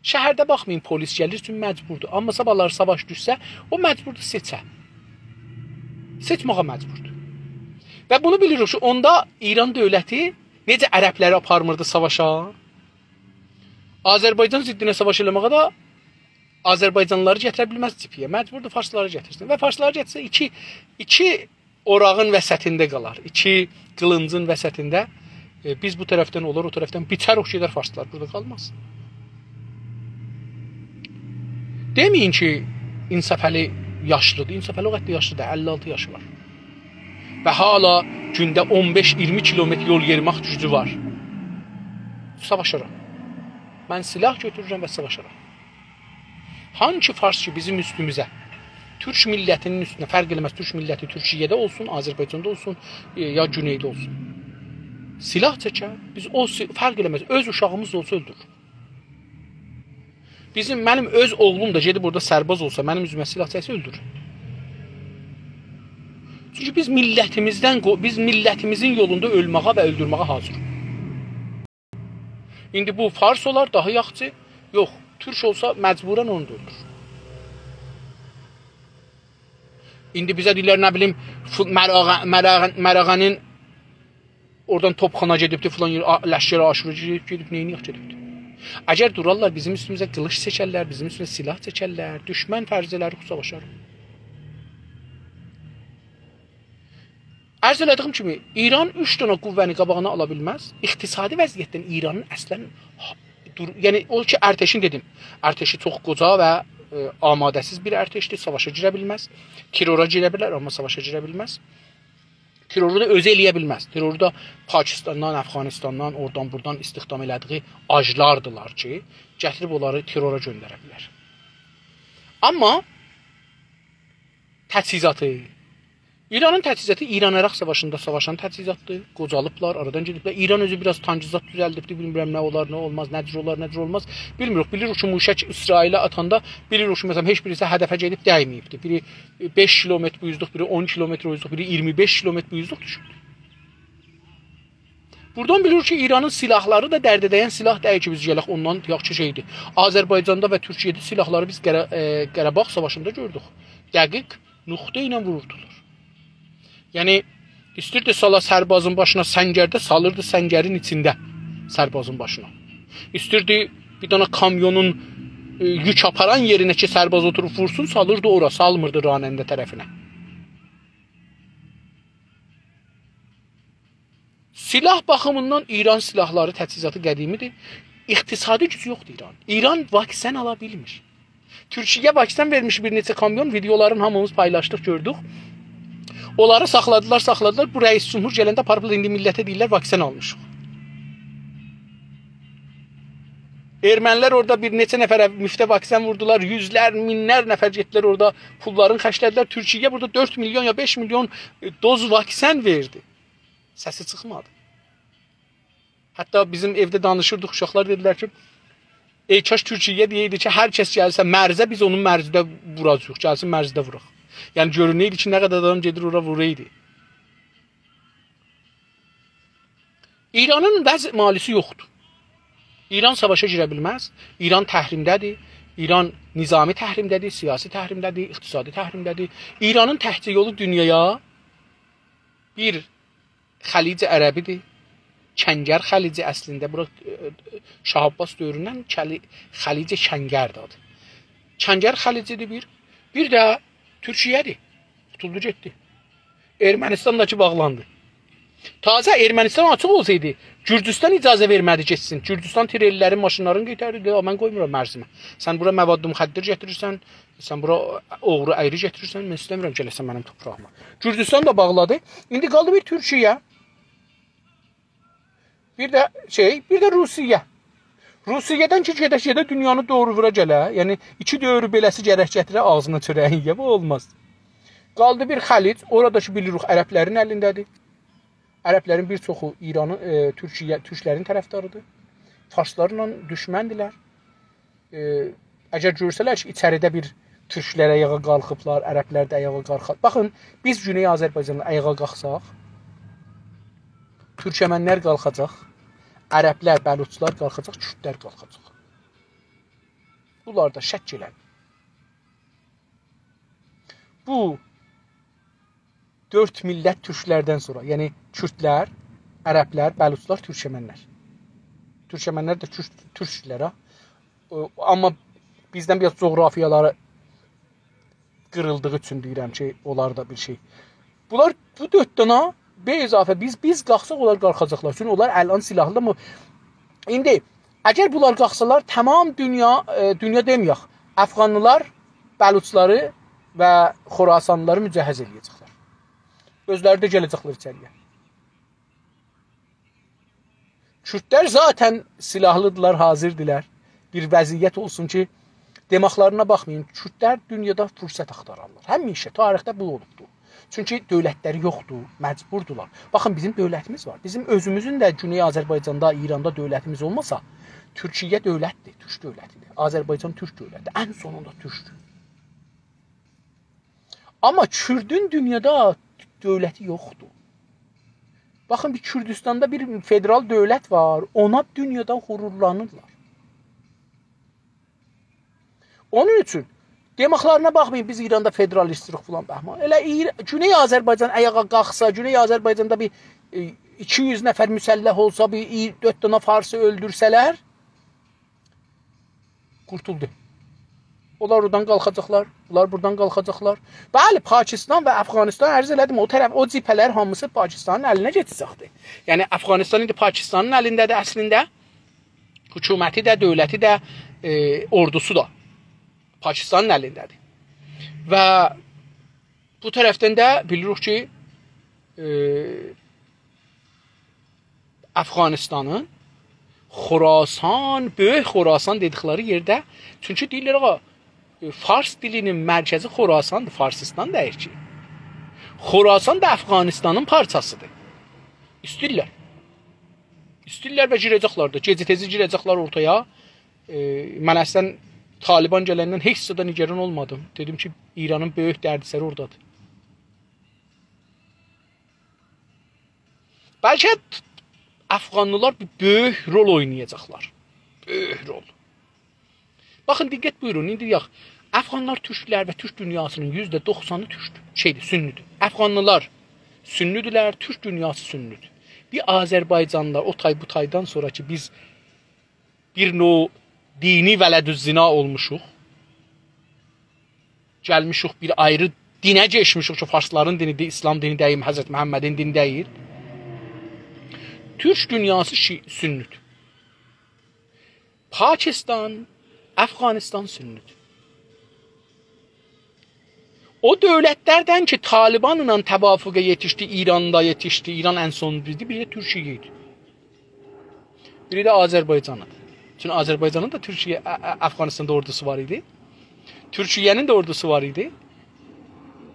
Şəhərdə baxmayın, polis gəlir üçün məcburdur. Amma sabahlar savaş düşsə, o məcburdur seçə. Seçməyə məcburdur. Və bunu bilirik ki, onda İran dövləti necə ərəbləri aparmırdı savaşa? Azərbaycan ziddinə savaş eləməyə də Azərbaycanlıları gətirə bilməz cipiyə. Məcburdur farsları gətirsin. Və farsları gətirsə iki orağın vəsətində qalar. İki qılıncın vəsətində biz bu tərəfdən olur, o tərəfdən biçər o gedər farslar. Burada qalmaz. Deməyin ki, İnsəfəli yaşlıdır. İnsəfəli o qədər yaşlıdır. 56 yaşı var. Və hala gündə 15-20 kilometr yol yerimək gücü var. Savaşaram. Mən silah götürürəm və savaşaram. Hangi fars ki bizim üstümüzə, Türk millətinin üstünə, fərq eləməz, Türk milləti Türkiyədə olsun, Azərbaycanda olsun, ya Güneydə olsun. Silah çəkər, biz o fərq eləməz. Öz uşağımız da olsa öldürür. Mənim öz oğlum da gedib burada sərbaz olsa, mənim üzümə silah çəksə öldürür. Çünki biz millətimizin yolunda ölməyə və öldürməyə hazırıq. İndi bu fars olar, daha yaxşı. Yox, türk olsa məcburən onu da öldürür. İndi bizə deyirlər, nə bilim, Mərağənin oradan topxana gedibdi, filan yer, ləşkərə aşırı gedib, neyini yox gedibdi. Əgər durarlar, bizim üstümüzə qılış çəkərlər, bizim üstümüzə silah çəkərlər, düşmən fərzələri savaşar. Ərz elədiyim kimi, İran 3 dənə qüvvəni qabağına ala bilməz. İqtisadi vəziyyətdən İranın əslən, yəni o ki, ərtəşin dedim, ərtəşi çox qoca və amadəsiz bir ərtəşdir, savaşa girə bilməz. Terrora girə bilər, amma savaşa girə bilməz. Terroru da özü eləyə bilməz. Terroru da Pakistandan, Əfqanistandan, oradan buradan istihdam elədiyi ajlardılar ki, gətirib onları terrora göndərə bilər. Amma təchizatı, İranın təchizatı İran-Əraq savaşında savaşan təchizatdır. Qocalıblar, aradan gediblər. İran özü biraz tancizat düzəldibdi, bilmirəm nə olar, nə olmaz, nədir olar, nədir olmaz. Bilmirik, bilirik ki, Muşək İsrailə atanda, bilirik ki, məsələn, heç birisi hədəfə gedib dəyməyibdi. Biri 5 kilometr buyuzluq, biri 10 kilometr buyuzluq, biri 25 kilometr buyuzluq düşübdü. Buradan bilirik ki, İranın silahları da dərd edəyən silah deyil ki, biz gələk ondan yaxşı şeydir. Azərbaycanda və Türkiyədə silahları biz Qarabağ savaşında gördük. Dəqiq nöqtə ilə vururdular. Yəni, istirdi sala sərbazın başına səngərdə, salırdı səngərin içində sərbazın başına. İstirdi bir dana kamyonun yük aparan yerinə ki, sərbaz oturub vursun, salırdı ora, salmırdı ranəndə tərəfinə. Silah baxımından İran silahları təchizatı qədimidir. İqtisadi gücü yoxdur İran. İran vaksin ala bilmir. Türkiyə vaksin vermiş bir neçə kamyon, videoların hamımız paylaşdıq, gördük. Onları saxladılar. Bu rəis cümhur gələndə parpıl indi millətə deyirlər, vaksin almışıq. Ermənilər orada bir neçə nəfərə müftə vaksin vurdular, yüzlər, minlər nəfər getdilər orada, pullarını xərclədilər. Türkiyə burada 4 milyon ya 5 milyon doz vaksin verdi. Səsi çıxmadı. Hətta bizim evdə danışırdıq, uşaqlar dedilər ki, kaş Türkiyə deyəydi ki, hər kəs gəlsə mərzə, biz onun mərzidə vuracaq, gəlsin mərzidə vuraq. Yəni görünəydi ki, nə qədər adam gedir ora vuraydı. İranın vəz malisi yoxdur. İran savaşa girə bilməz. İran təhrimdədir. İran nizami təhrimdədir, siyasi təhrimdədir, iqtisadi təhrimdədir. İranın təhcə yolu dünyaya bir Xəlic Ərəbidir. Kəngər Xəlici əslində. Bura Şah Abbas dövründən Xəlic Kəngərdir. Kəngər Xəlicidir bir. Bir də Türkiyədir. Tutuldu getdi. Ermənistan'dakı bağlandı. Taze Ermənistan açıq olsaydı, Gürcüstan icazə vermədi getsin. Gürcüstan tirellərin, maşınların getərirdi. Mən qoymuram mərzimə. Sən bura məvaddı müxəddir gətirirsən, sən bura oğru əyri gətirirsən, mən istəmirəm gələsən mənim toprağıma. Gürcüstan da bağladı. İndi qaldı bir Türkiyə. Bir də Rusiya. Rusiyədən ki, gedə dünyanı doğru vura gələ, yəni iki dövrü beləsi gərək gətirə ağzına çörəyin ye, bu olmaz. Qaldı bir Xəlic, oradakı bilirik ərəblərin əlindədir. Ərəblərin bir çoxu İranın, türklərin tərəfdarıdır. Farslarla düşməndilər. Əgər görsələr ki, içəridə bir türklər ayağa qalxıblar, ərəblər də ayağa qalxar. Baxın, biz Güney Azərbaycanla ayağa qalxsaq, türkəmənlər qalxacaq, ərəblər, bəluçlar qalxacaq, kürdlər qalxacaq. Bunlar da şək elədir. Bu 4 millət türklərdən sonra, yəni kürdlər, ərəblər, bəluçlar, türkəmənlər. Türkəmənlər də türklər, amma bizdən biraz coğrafiyaları qırıldığı üçün deyirəm ki, onlar da bir şey. Bunlar bu 4 dana B izafə biz qalxsaq onlar qalxacaqlar. Çünki onlar əlan silahlı mı? İndi əgər bunlar qalxsalar tamam dünya deməyək. Əfqanlılar, bəluçları və Xorasanlıları mücəhəz eləyəcəklər. Özləri də gələcəklər içəriyə. Kürdlər zaten silahlıdılar, hazırdılar. Bir vəziyyət olsun ki, demaqlarına baxmayın. Kürdlər dünyada fürsət axtararlar. Həmişə tarixdə bu olubdu. Çünki dövlətləri yoxdur, məcburdular. Baxın, bizim dövlətimiz var. Bizim özümüzün də Güney Azərbaycanda, İranda dövlətimiz olmasa, Türkiyə dövlətdir, türk dövlətidir. Azərbaycan türk dövlətidir. Ən sonunda türkdür. Amma Kürdün dünyada dövləti yoxdur. Baxın, bir Kürdistanda bir federal dövlət var, ona dünyada qürurlanırlar. Onun üçün deməklərinə baxmayın, biz İranda federalistlik falan baxma. Elə Güney Azərbaycan ayağa qalxsa, Güney Azərbaycanda bir 200 nəfər müsəlləh olsa, bir 4 dənə farsı öldürsələr, qurtuldu. Onlar oradan qalxacaqlar, bunlar buradan qalxacaqlar. Bəli, Pakistan və Əfqanistan ərz elədim, o tərəf, o cibhələr hamısı Pakistanın əlinə keçəcəkdir. Yəni, Əfqanistan indi Pakistanın əlindədir əslində. Hökuməti də, dövləti də, ordusu da Pakistanın əlindədir. Və bu tərəfdən də bilirik ki, Əfqanistanın Xorasan, böyük Xorasan dedikləri yerdə, çünki deyirlər, Fars dilinin mərkəzi Xorasandır, Farsistan deyir ki. Xorasan da Əfqanistanın parçasıdır. İstəyirlər. İstəyirlər və girəcəklər də. Gecə-tezi girəcəklər ortaya. Mən əslən Taliban gələndən heç sada nigeran olmadım. Dedim ki, İranın böyük dərdisəri oradadır. Bəlkə Əfqanlılar bir böyük rol oynayacaqlar. Böyük rol. Baxın, diqqət buyurun, indi deyək, Əfqanlar türklər və türk dünyasının %90'ı türkdür, sünnüdür. Əfqanlılar sünnüdürlər, türk dünyası sünnüdür. Bir Azərbaycanlılar o tay bu taydan sonra ki biz bir növ dini vələdüzzina olmuşuq. Gəlmişuq bir ayrı dinə geçmişuq ki, farsların dinidir, İslam dini deyil, Həzrət Məhəmmədin dini deyil. Türk dünyası sünnüdür. Pakistan, Əfqanistan sünnüdür. O dövlətlərdən ki, Talibanla təvafuqa yetişdi, İranda yetişdi, İran ən son bizdi, biri də Türkiyə idi. Biri də Azərbaycanıdır. Çünki Azərbaycanın da Türkiyə, Əfqanistanda ordusu var idi. Türkiyənin də ordusu var idi.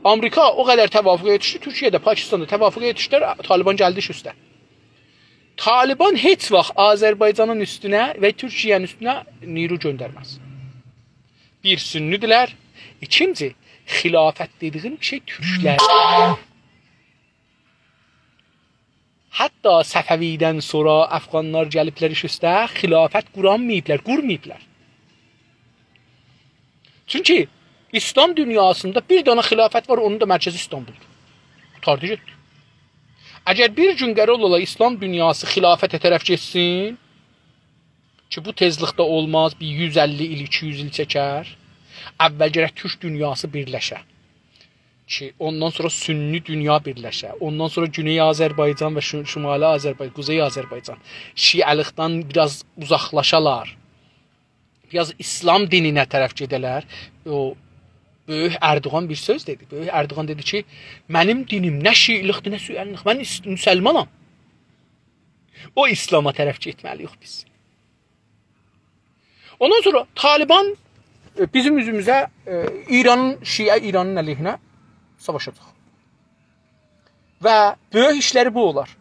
Amerika o qədər təvafuqa yetişdi, Türkiyə də, Pakistanda təvafuqa yetişdilər, Taliban gəldi üstə. Taliban heç vaxt Azərbaycanın üstünə və Türkiyənin üstünə niru göndərməz. Bir, sünnüdülər. İkinci, xilafət dediğin bir şey türklər. Hətta Səfəvidən sonra Əfqanlar gəliblər iş üstə, xilafət qurmayıblər. Çünki İslam dünyasında bir dana xilafət var, onun da mərkəzi İstanbuldur. Qutardı getdi. Əgər bir gün qərar ola İslam dünyası xilafətə tərəf geçsin, ki bu tezlikdə olmaz, bir 150 il, 200 il çəkər, əvvəl gərək türk dünyası birləşə. Ki ondan sonra sünni dünya birləşə. Ondan sonra Güney Azərbaycan və Şimali Azərbaycan, Quzey Azərbaycan şiəlikdən biraz uzaqlaşalar. Biraz İslam dininə tərəf gedələr. O Böyük Erdoğan bir söz dedi. Böyük Erdoğan dedi ki, mənim dinim nə şiilikdir, nə süəlilik. Mən müsəlmanam. O İslama tərəf getməliyik biz. Ondan sonra Taliban bizim üzümüzə İranın əleyhinə savaşacaq. Və böyük işləri bu olar.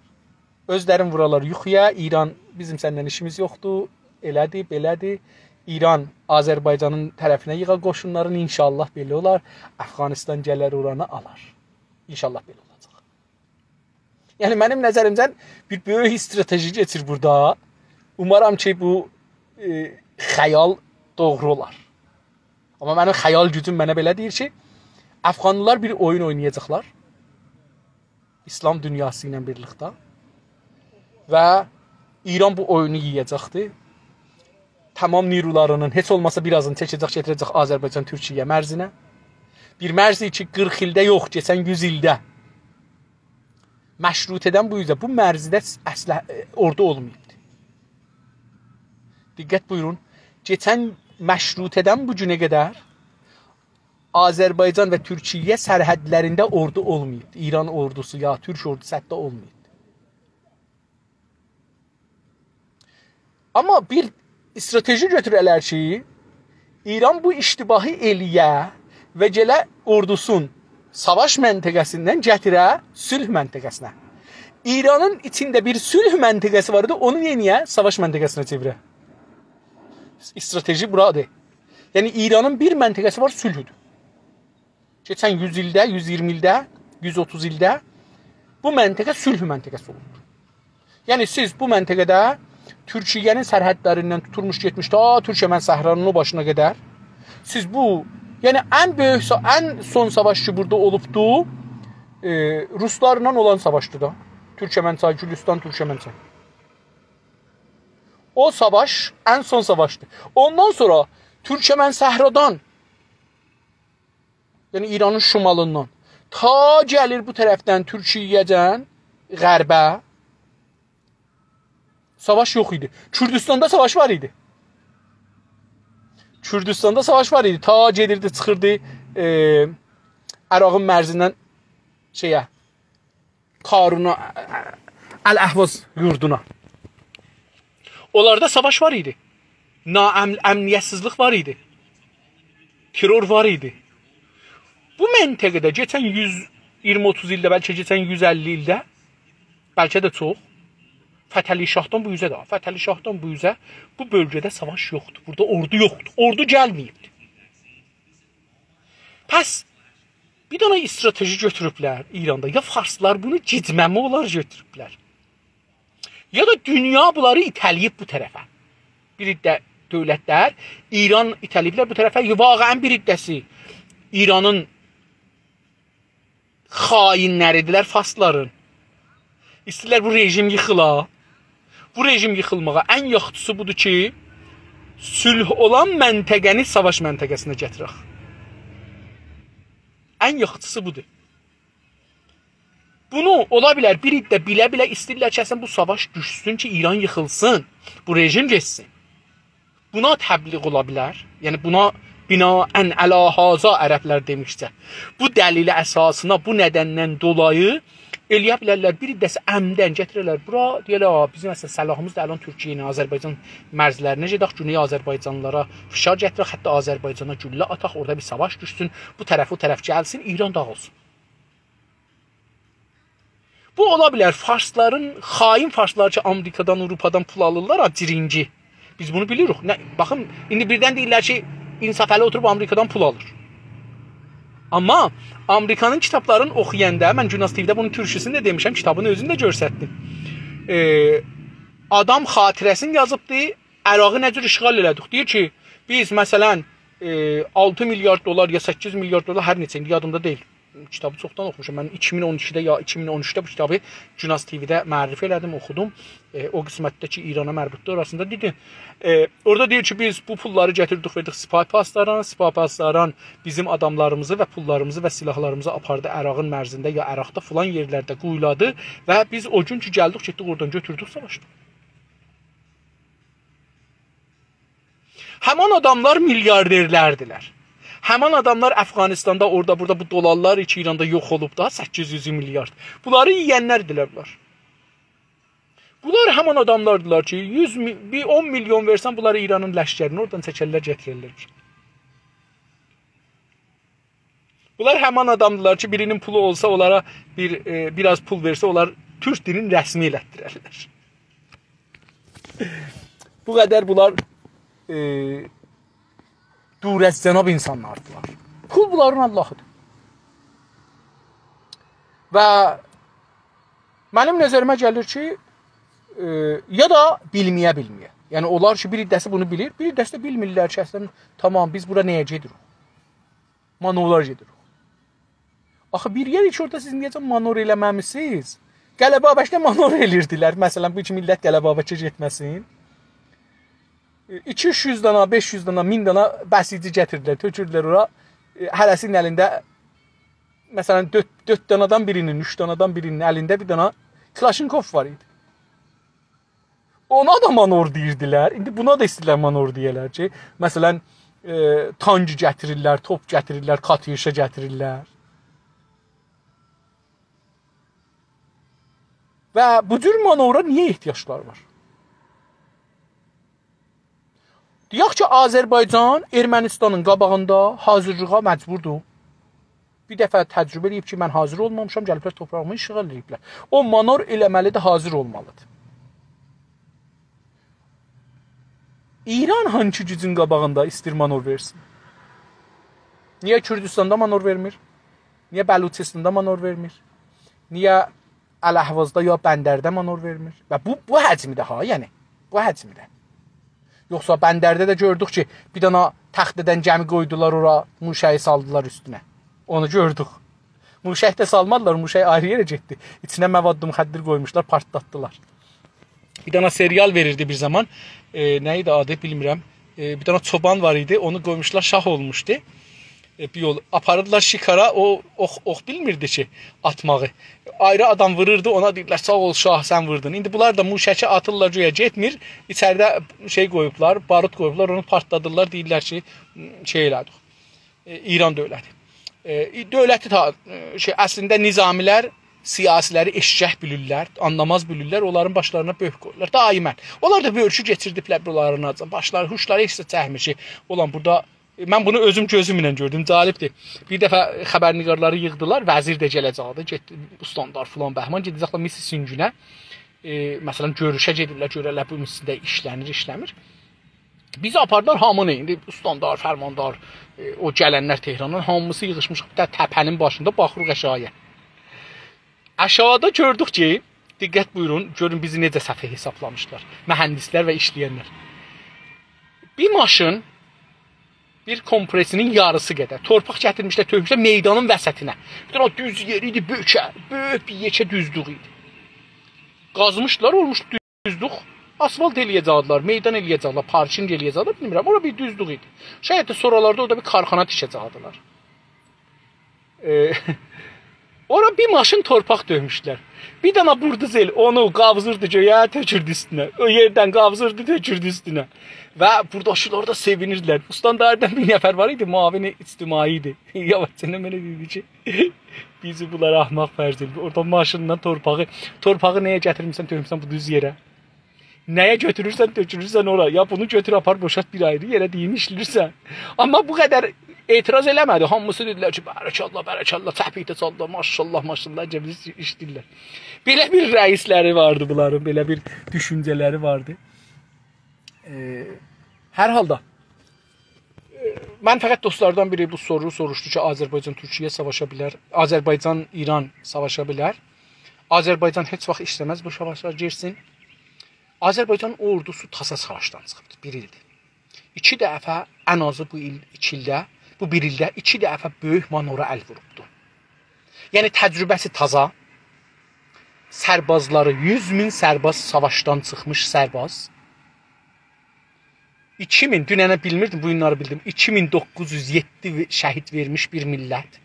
Özlərin vuralar yuxuya, İran bizim səndən işimiz yoxdur, elədir, belədir. İran Azərbaycanın tərəfinə yığa qoşunların, inşallah belə olar. Əfqanistan gələr oranı alar. İnşallah belə olacaq. Yəni mənim nəzərimdən bir böyük strateji keçir burada. Umaram ki bu xəyal doğru olar. Amma mənim xəyal gücüm mənə belə deyir ki, Əfqanlılar bir oyun oynayacaqlar. İslam dünyası ilə birlikdə. Və İran bu oyunu yiyəcəkdir. Tamam nirularının heç olmasa birazını çəkəcək, getirəcək Azərbaycan Türkiyə mərzinə. Bir mərzi ki 40 ildə yox, keçən 100 ildə. Məşrutədən bu yüzden bu mərzidə əslə ordu olmayıbdı. Diqqət buyurun. Keçən məşrutədən bu günə qədər Azərbaycan və Türkiyə sərhədlərində ordu olmayıbdı. İran ordusu ya Türk ordusu hətta olmayıbdı. Amma bir strateji götürələr ki, İran bu iştibahi eləyə və gələ ordusun savaş məntəqəsindən gətirə sülh məntəqəsinə. İranın içində bir sülh məntəqəsi var idi, onu niyə savaş məntəqəsinə çevirə? Strateji buradır. Yəni İranın bir məntəqəsi var, sülhüdür. Keçən 100 ildə, 120 ildə, 130 ildə bu məntəqə sülh məntəqəsi olub. Yəni siz bu məntəqədə Türkiyənin sərhədlərindən tutulmuş getmiş ta Türkmən səhranın o başına qədər siz bu, yəni ən böyük, ən son savaş ki burada olubdu, Ruslarla olan savaşdı da. Türkmençay, Gülüstan, Türkmençay. O savaş ən son savaşdı. Ondan sonra Türkmen səhradan, yəni İranın şimalından ta gəlir bu tərəfdən Türkiyədən qərbə savaş yox idi. Kürdistanda savaş var idi. Kürdistanda savaş var idi. Ta gelirdi, çıxırdı Ərağın mərzindən şeyə, Karuna, Əl-Əhvaz yurduna. Onlarda savaş var idi. Əmniyyətsizlik var idi. Terror var idi. Bu məntəqədə geçən 120-30 ildə, bəlkə geçən 150 ildə, bəlkə də çox, Fətəli Şahdan bu yüzə də, Fətəli Şahdan bu yüzə bu bölgədə savaş yoxdur. Burada ordu yoxdur. Ordu gəlməyibdir. Pəs bir dana strateji götürüblər İranda. Ya farslar bunu gecməmi olar götürüblər. Ya da dünya bunları itəliyib bu tərəfə. Bir iddə dövlətlər İran itəliyiblər bu tərəfə. Vaqəən bir iddəsi İranın xainləridirlər farsların. İstəyirlər bu rejim yıxıla. Bu rejim yıxılmağa ən yaxşısı budur ki, sülh olan məntəqəni savaş məntəqəsinə gətirək. Ən yaxşısı budur. Bunu ola bilər bir iddə bilə-bilə istəyirlər ki, bu savaş düşsün ki, İran yıxılsın, bu rejim geçsin. Buna təbliğ ola bilər. Yəni buna binaən əlahaza ərəblər demişsə. Bu dəlili əsasına, bu nədəndən dolayı eləyə bilərlər, bir iddəsi əmdən gətirirlər bura, deyirlər, bizim məsələn səlahımız da əlan Türkiyə ilə Azərbaycan mərzlərinə gedək, Güney Azərbaycanlılara fişar gətirək, hətta Azərbaycana güllə ataq, orada bir savaş düşsün, bu tərəf o tərəf gəlsin, İran dağılsın. Bu ola bilər farsların, xain farslar ki, Amerikadan, Avropadan pul alırlar, cirinci. Biz bunu bilirik. Baxın, indi birdən deyirlər ki, insafəli oturub Amerikadan pul alır. Amma Amerikanın kitablarını oxuyanda, mən Günas TV-də bunun türkçesini də demişəm, kitabını özünü də görsətdim. Adam xatirəsini yazıbdı, Ərağı nə cür işğal elədik. Deyir ki, biz məsələn 6 milyard dolar ya 8 milyard dolar, hər neçə indi yadımda deyil. Kitabı çoxdan oxumuşam. Mən 2012-də ya 2013-də bu kitabı Günas TV-də mərifə elədim, oxudum. O qismətdə ki, İrana mərbutdur orasında dedi. Orada deyir ki, biz bu pulları gətirdik, verdik Sipah-Pasdaran bizim adamlarımızı və pullarımızı və silahlarımızı apardı Ərağın mərzində ya Əraqda filan yerlərdə quyuladı və biz o gün ki, gəldik, getdik oradan götürdük, savaşdıq. Həman adamlar milyarderlərdilər. Həman adamlar Əfqanistanda, orada, burada bu dolarlar ki, İranda yox olub da 800 milyard. Bunları yiyənlərdirlər bunlar. Bunlar həman adamlardılar ki, 10 milyon versən bunları İranın ləşkərini oradan çəkərlər, gətirirlər. Bunlar həman adamdılar ki, birinin pulu olsa onlara biraz pul versə, onlar Türk dilini rəsmi elətdirərlər. Bu qədər bunlar durəz-cənab insanlardılar. Pul bunların Allahıdır. Və mənim nəzərimə gəlir ki, ya da bilməyə. Yəni, onlar ki, bir iddəsi bunu bilir, bir iddəsi də bilmirlər ki, əslən, tamam, biz bura nəyə gedirik? Manovlar gedirik. Axı, bir yer ki, orada siz necə manor eləməmisiniz? Qələbə-Abəşdə manor eləyirdilər. Məsələn, bu iki millət Qələbə-Abəşə getməsin. 200 dana, 500 dana, 1000 dana bəsici gətirdilər, tökürdülər ora. Hərəsinin əlində, məsələn, 4 danadan birinin, 3 danadan birinin əlində bir dana Klashinkov var idi. Ona da manor deyirdilər. İndi buna da istəyirlər manor deyirlər ki, məsələn, tank gətirirlər, top gətirirlər, katyuşa gətirirlər. Və bu cür manora niyə ehtiyaclar var? Deyək ki, Azərbaycan Ermənistanın qabağında hazırlığa məcburdur. Bir dəfə təcrübə edib ki, mən hazır olmamışam, gəliblər torpağımı işğal ediblər. O manor eləməlidir, hazır olmalıdır. İran hangi gücün qabağında istir manor versin? Niyə Kürdistanda manor vermir? Niyə Bəluçistanda manor vermir? Niyə Ələhvazda ya Bəndərdə manor vermir? Və bu həcmdə ha, yəni. Bu həcmdə. Yoxsa Bəndərdə də gördük ki, bir dana taxtadan gəmi qoydular ora, Muşəyi saldılar üstünə. Onu gördük. Muşəyi də salmadılar, Muşəyi ayrı yerə getdi. İçinə məvaddı müxəddir qoymuşlar, partlatdılar. Bir dana serial verirdi bir zaman. Nə idi adı bilmirəm. Bir dana çoban var idi, onu qoymuşlar, şah olmuşdu. Bir yol aparırdılar şikara, o ox bilmirdi ki atmağı. Ayrı adam vururdu, ona deyirlər sağ ol şah sən vurdun. İndi bunlar da Muşəki atırlar güya getmir. İçəridə şey qoyublar, barut qoyublar, onu partladırlar, deyirlər ki şey elədik. İran dövləti. Dövləti əslində nizamilər siyasiləri eşşək bilirlər, anlamaz bilirlər, onların başlarına böyük qoyurlar. Daimən. Onlar da böyükçü geçirdiblər bunların başları, huşları heç də çəkmir ki, olan burada. Mən bunu özüm gözümlə gördüm, cəlibdir. Bir dəfə xəbərnigarları yığdılar, vəzir də gələcəkdi, getdi Ustandar filan Bəhman, gedəcəklər Missis Süngünə. Məsələn, görüşə gedirlər, görərlər bu missində işlənir, işləmir. Bizi apardılar hamını, indi Ustandar, Fərmandar, o gələnlər Tehrandan, hamısı yığışmış təpənin başında, baxırıq aşağıya. Aşağıda gördük ki, diqqət buyurun, görün bizi necə səfih hesablamışlar, mühəndislər və işləyənlər. Bir maşın, bir kompresinin yarısı qədər torpaq gətirmişlər, tökmüşlər meydanın vəsətinə. Bir o düz yer idi, böyük bir yekə düzlük idi. Qazmışlar, olmuş düzlük, asfalt eləyəcəklər, meydan eləyəcəklər, parking eləyəcəklər, bilmirəm, ora bir düzlük idi. Şayət də sonralarda orada bir karxana tikəcəkdilər. Ora bir maşın torpaq dövmüşlər. Bir dana burduzel onu qavzırdı göyə, tökürdü üstünə. O yerdən qavzırdı, tökürdü üstünə. Və buradakılar da sevinirdilər. Ustandardan bir nəfər var idi, muavini ictimai idi. Yavaşca mənə dedi ki, bizi bunlar ahmaq fərz edildi. Orada maşından torpağı nəyə gətirmirsən, tökmüsən bu düz yerə. Nəyə götürürsən, tökürürsən ora. Ya bunu götür apar, boşalt bir ayrı yerə deyim işləyirsən. Amma bu qədər etiraz eləmədi. Hamısı dedilər ki, bərəkallah, bərəkallah, təpikdə çaldılar, maşallah, maşallah, cəbizə işləyirlər. Belə bir rəisləri vardı bunların, belə bir düşüncələri vardı. Hər halda mən fəqət dostlardan biri bu soru soruşdu ki, Azərbaycan Türkiyə savaşa bilər, Azərbaycan İran savaşa bilər. Azərbaycan heç vaxt istəməz bu savaşa girsin. Azərbaycan ordusu tasa savaşdan çıxıbdı, bir ildir. 2 dəfə ən azı bu bir ildə 2 dəfə böyük manora əl vurubdu. Yəni təcrübəsi taza, sərbazları 100.000 sərbaz savaşdan çıxmış sərbaz. 2000, dünənə bilmirdim, bu günləri bildim. 2907 şəhid vermiş bir millət.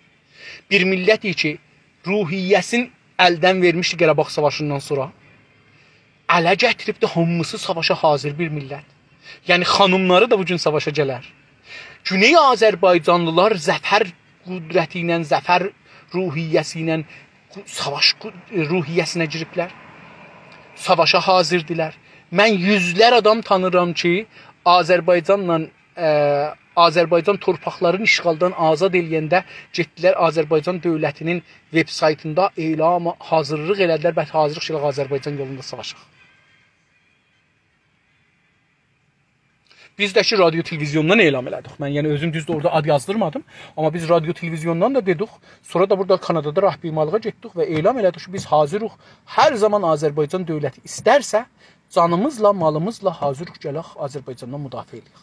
Bir millət ki, ruhiyyəsini əldən vermişdi Qarabağ savaşından sonra. Ələ gətiribdi hamısı savaşa hazır bir millət. Yəni xanımları da bugün savaşa gələr. Güney Azərbaycanlılar zəfər qüdrəti ilə, zəfər ruhiyyəsi ilə savaş ruhiyyəsinə giriblər. Savaşa hazırdılar. Mən yüzlər adam tanıram ki, Azərbaycan torpaqlarının işğaldan azad eləyəndə getdilər Azərbaycan dövlətinin veb saytında elam hazırlıq elədilər, bəlkə hazırlıq ilə Azərbaycan yolunda savaşaq. Biz də ki, radyo televizyondan elam elədik. Mən yəni özüm düzdür orada ad yazdırmadım. Amma biz radyo televizyondan da dedik. Sonra da burada Kanadada rəhbərliyə getdik və elam elədik ki, biz hazırıq. Hər zaman Azərbaycan dövləti istərsə, canımızla, malımızla hazırıq gələk Azərbaycandan müdafiə edək.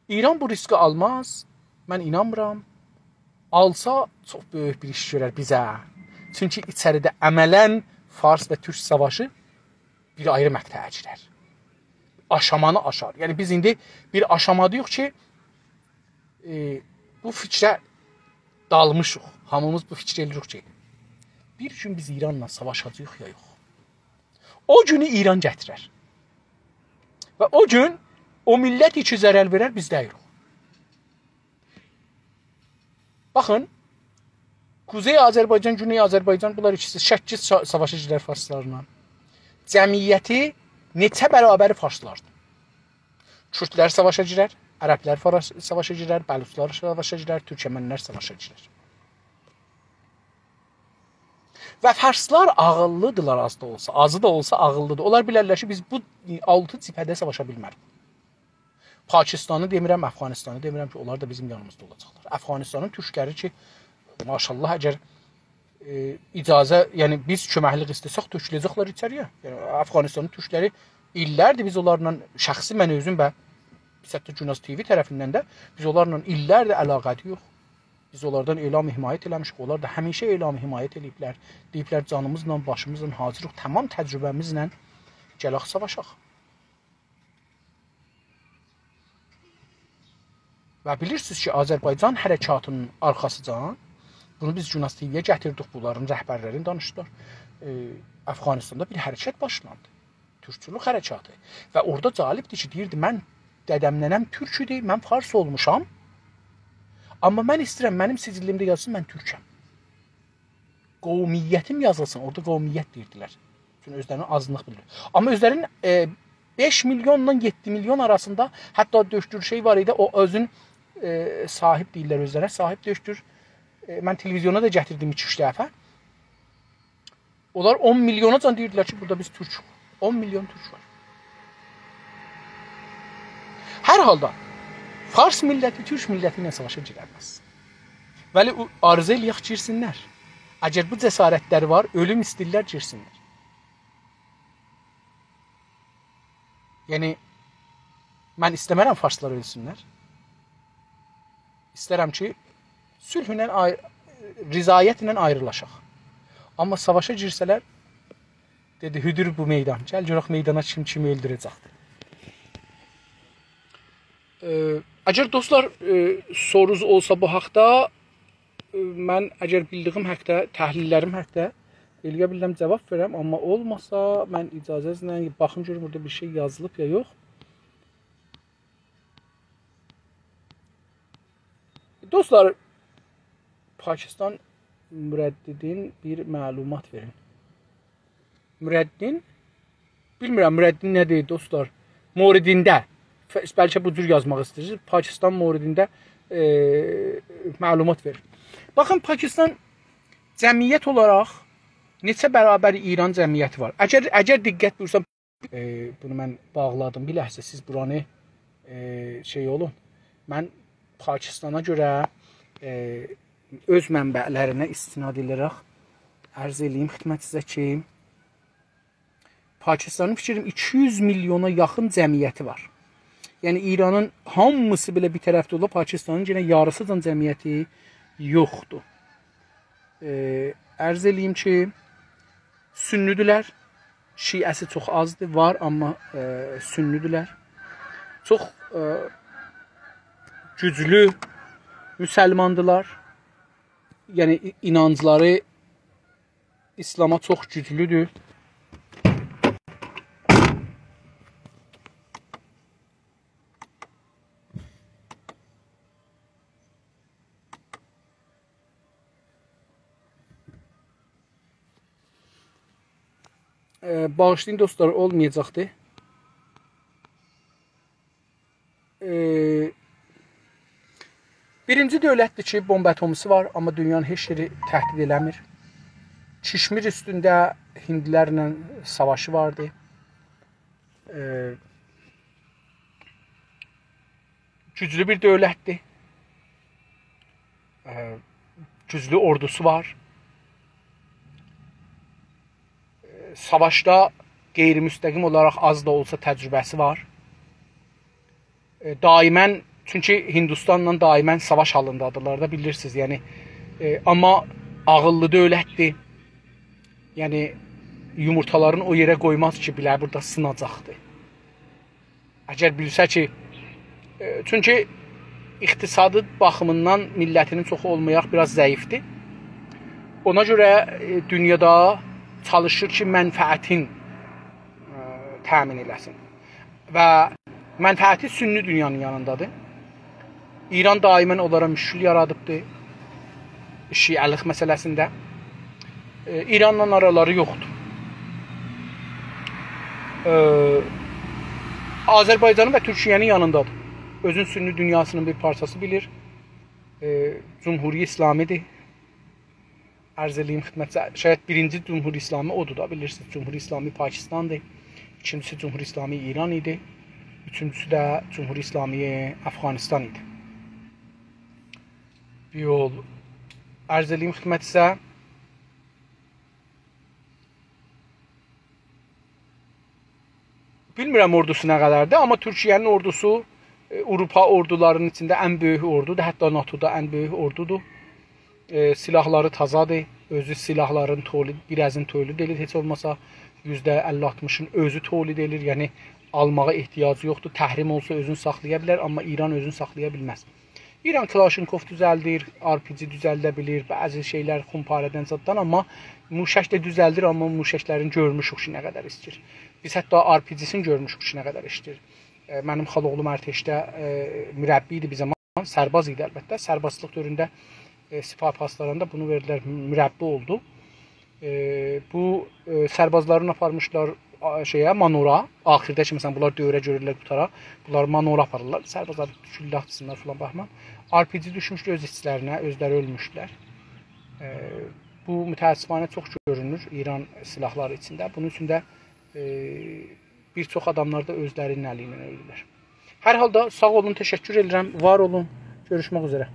İran bu riski almaz. Mən inanmıram. Alsa çox böyük bir iş görər bizə. Çünki içəridə əmələn Fars və Türk savaşı bir ayrı məqtəyə girər. Aşamanı aşar. Yəni biz indi bir aşamadayıq ki, bu fikrə dalmışıq. Hamımız bu fikir eləyirik ki, bir gün biz İranla savaşacağıq ya yox. O günü İran gətirər. Və o gün o millət iki zərər verər, biz deyirik. Baxın, Kuzey Azərbaycan, Güney Azərbaycan, bunlar ikisi 8 savaşa girər farslarla. Cəmiyyəti neçə bərabəri farslardır. Kürdlər savaşa girər, Ərəblər savaşa girər, Bəluçlar savaşa girər, Türkmənlər savaşa girər. Və farslar ağıllıdırlar az da olsa, azı da olsa ağıllıdır. Onlar bilərlər ki, biz bu 6 cibhədə savaşa bilmərik. Pakistanı demirəm, Əfqanistanı demirəm ki, onlar da bizim yanımızda olacaqlar. Əfqanistanın türkləri ki, maşallah əgər icazə, yəni biz köməklik istəsək töküləcəklər içəriyə. Yəni Əfqanistanın türkləri illərdir biz onlarla, şəxsi mən özüm və Səttə Günas TV tərəfindən də biz onlarla illərdir əlaqəti yox. Biz onlardan elam himayət eləmişik, onlar da həmişə elam himayət eləyiblər. Deyiblər canımızla, başımızla hazırıq, tamam təcrübəmizlə gələk savaşaq. Və bilirsiniz ki, Azərbaycan hərəkatının arxasıcan, bunu biz Günas TV-yə gətirdik, bunların rəhbərlərini danışdılar. Əfqanistanda bir hərəkət başlandı. Türkçülük hərəkatı. Və orada calibdir ki, deyirdi, mən dədəm nənəm türk idi, mən fars olmuşam. Amma mən istəyirəm, mənim sicillimdə yazılsın, mən türkəm. Qovmiyyətim yazılsın, orada qovmiyyət deyirdilər. Çünki özlərinin azınlıq bilir. Amma özlərinin 5 milyonla 7 milyon arasında hətta döşdür şey var idi, o özün sahib deyirlər özlərə, sahib döşdür. Mən televizyona da gətirdim 2-3 dəfə. Onlar 10 milyona can deyirdilər ki, burada biz türk. 10 milyon türk var. Hər halda Fars milləti türk milləti ilə savaşa girərməz. Vəli arzu eləyək girsinlər. Əgər bu cəsarətləri var, ölüm istirlər girsinlər. Yəni, mən istəmərəm farslar ölsünlər. İstərəm ki, sülhünlə, rizayətlə ayrılaşaq. Amma savaşa girsələr, dedi, hüdür bu meydan. Gəl, görək meydana kimi öldürəcəkdir. Əgər dostlar sorunuz olsa bu haqda, mən əgər bildiyim haqda, təhlillərim haqda eləyə bilirəm, cavab verəm. Amma olmasa, mən icazənizlə baxım görüm burada bir şey yazılıb ya yox. Dostlar, Pakistan Mürəddidin bir məlumat verin. Mürəddin, bilmirəm Mürəddin nədir dostlar, Moridində. Bəlkə bu cür yazmaq istəyirsiniz. Pakistan Moridində məlumat verir. Baxın, Pakistan cəmiyyət olaraq neçə bərabər İran cəmiyyəti var. Əgər diqqət buyursan, bunu mən bağladım. Bir ləhzə siz buranı şey olun. Mən Pakistana görə öz mənbələrinə istinad edərək ərz eləyim xidmətinizə ki, Pakistanın fikrim 200 milyona yaxın cəmiyyəti var. Yəni İranın hamısı belə bir tərəfdə olub, Pakistanın yenə yarısıcan cəmiyyəti yoxdur. Ərz eləyim ki, sünnüdülər, şiəsi çox azdır, var, amma sünnüdülər. Çox güclü müsəlmandılar. Yəni inancları İslama çox güclüdür. Bağışlayın dostlar, olmayacaqdır. Birinci dövlətdir ki, bomba atomisi var, amma dünyanın heç yeri təhdid eləmir. Kişmir üstündə hindlilərlə savaşı vardı. Güclü bir dövlətdir. Güclü ordusu var. Savaşda qeyri-müstəqim olaraq az da olsa təcrübəsi var. Daimən, çünki Hindistanla daimən savaş halındadılar da bilirsiniz. Yəni, amma ağıllı dövlətdir. Yəni, yumurtaların o yerə qoymaz ki, bilər burada sınacaqdır. Əgər bilsə ki, çünki iqtisadi baxımından millətinin çoxu olmayaq biraz zəifdir. Ona görə dünyada çalışır ki, mənfəətin təmin eləsin. Və mənfəəti sünni dünyanın yanındadır. İran daimən onlara müşkül yaradıbdır. Şiəlik məsələsində. İranla araları yoxdur. Azərbaycanın və Türkiyənin yanındadır. özün sünni dünyasının bir parçası bilir. Cumhuri İslamidir. Arz edeyim xidmətinizə. Şayət birinci Cumhuri İslami odur da, bilirsiniz. Cumhuri İslami Pakistan'dır. İkincisi Cumhuri İslami İran idi. Üçüncüsü də Cumhuri İslami Afganistan idi. Bir yol arz edeyim xidmətinizə. Bilmirəm ordusu nə qədərdir, amma Türkiyənin ordusu Avropa ordularının içində ən böyük ordudur. Hətta NATO'da ən böyük ordudur. Silahları tazadır. Özü silahların birazın tolid edilir. Heç olmasa %50-60'ın özü tolid edilir. Yəni almağa ehtiyacı yoxdur. Təhrim olsa özünü saxlaya bilər, amma İran özünü saxlaya bilməz. İran Kalashnikov düzəldir, RPG düzəldə bilir, bəzi şeylər xumparədən zaddan, amma muşək də düzəldir, amma muşəklərin görmüşük ki, nə qədər işdir. Biz hətta RPG-sini görmüşük ki, nə qədər işdir. Mənim xaloğlum ərteşdə mürəbbi idi bir zaman, sərbaz idi əlbəttə. Sərbazlıq dövründə Sipah paslarında bunu verdilər, mürəbbi oldu. Bu sərbazların aparmışlar Manora. Axirdə ki, məsələn, bunlar dövrə görürlər qutara. Bunlar Manora aparırlar. Sərbazlar güllə atsınlar filan baxma. RPG düşmüşdü öz içlərinə, özləri ölmüşdülər. Bu mütəəssifanə çox görünür İran silahları içində. Bunun üçün də bir çox adamlar da özlərinin əli ilə ölürlər. Hər halda sağ olun, təşəkkür edirəm, var olun. Görüşmək üzrə.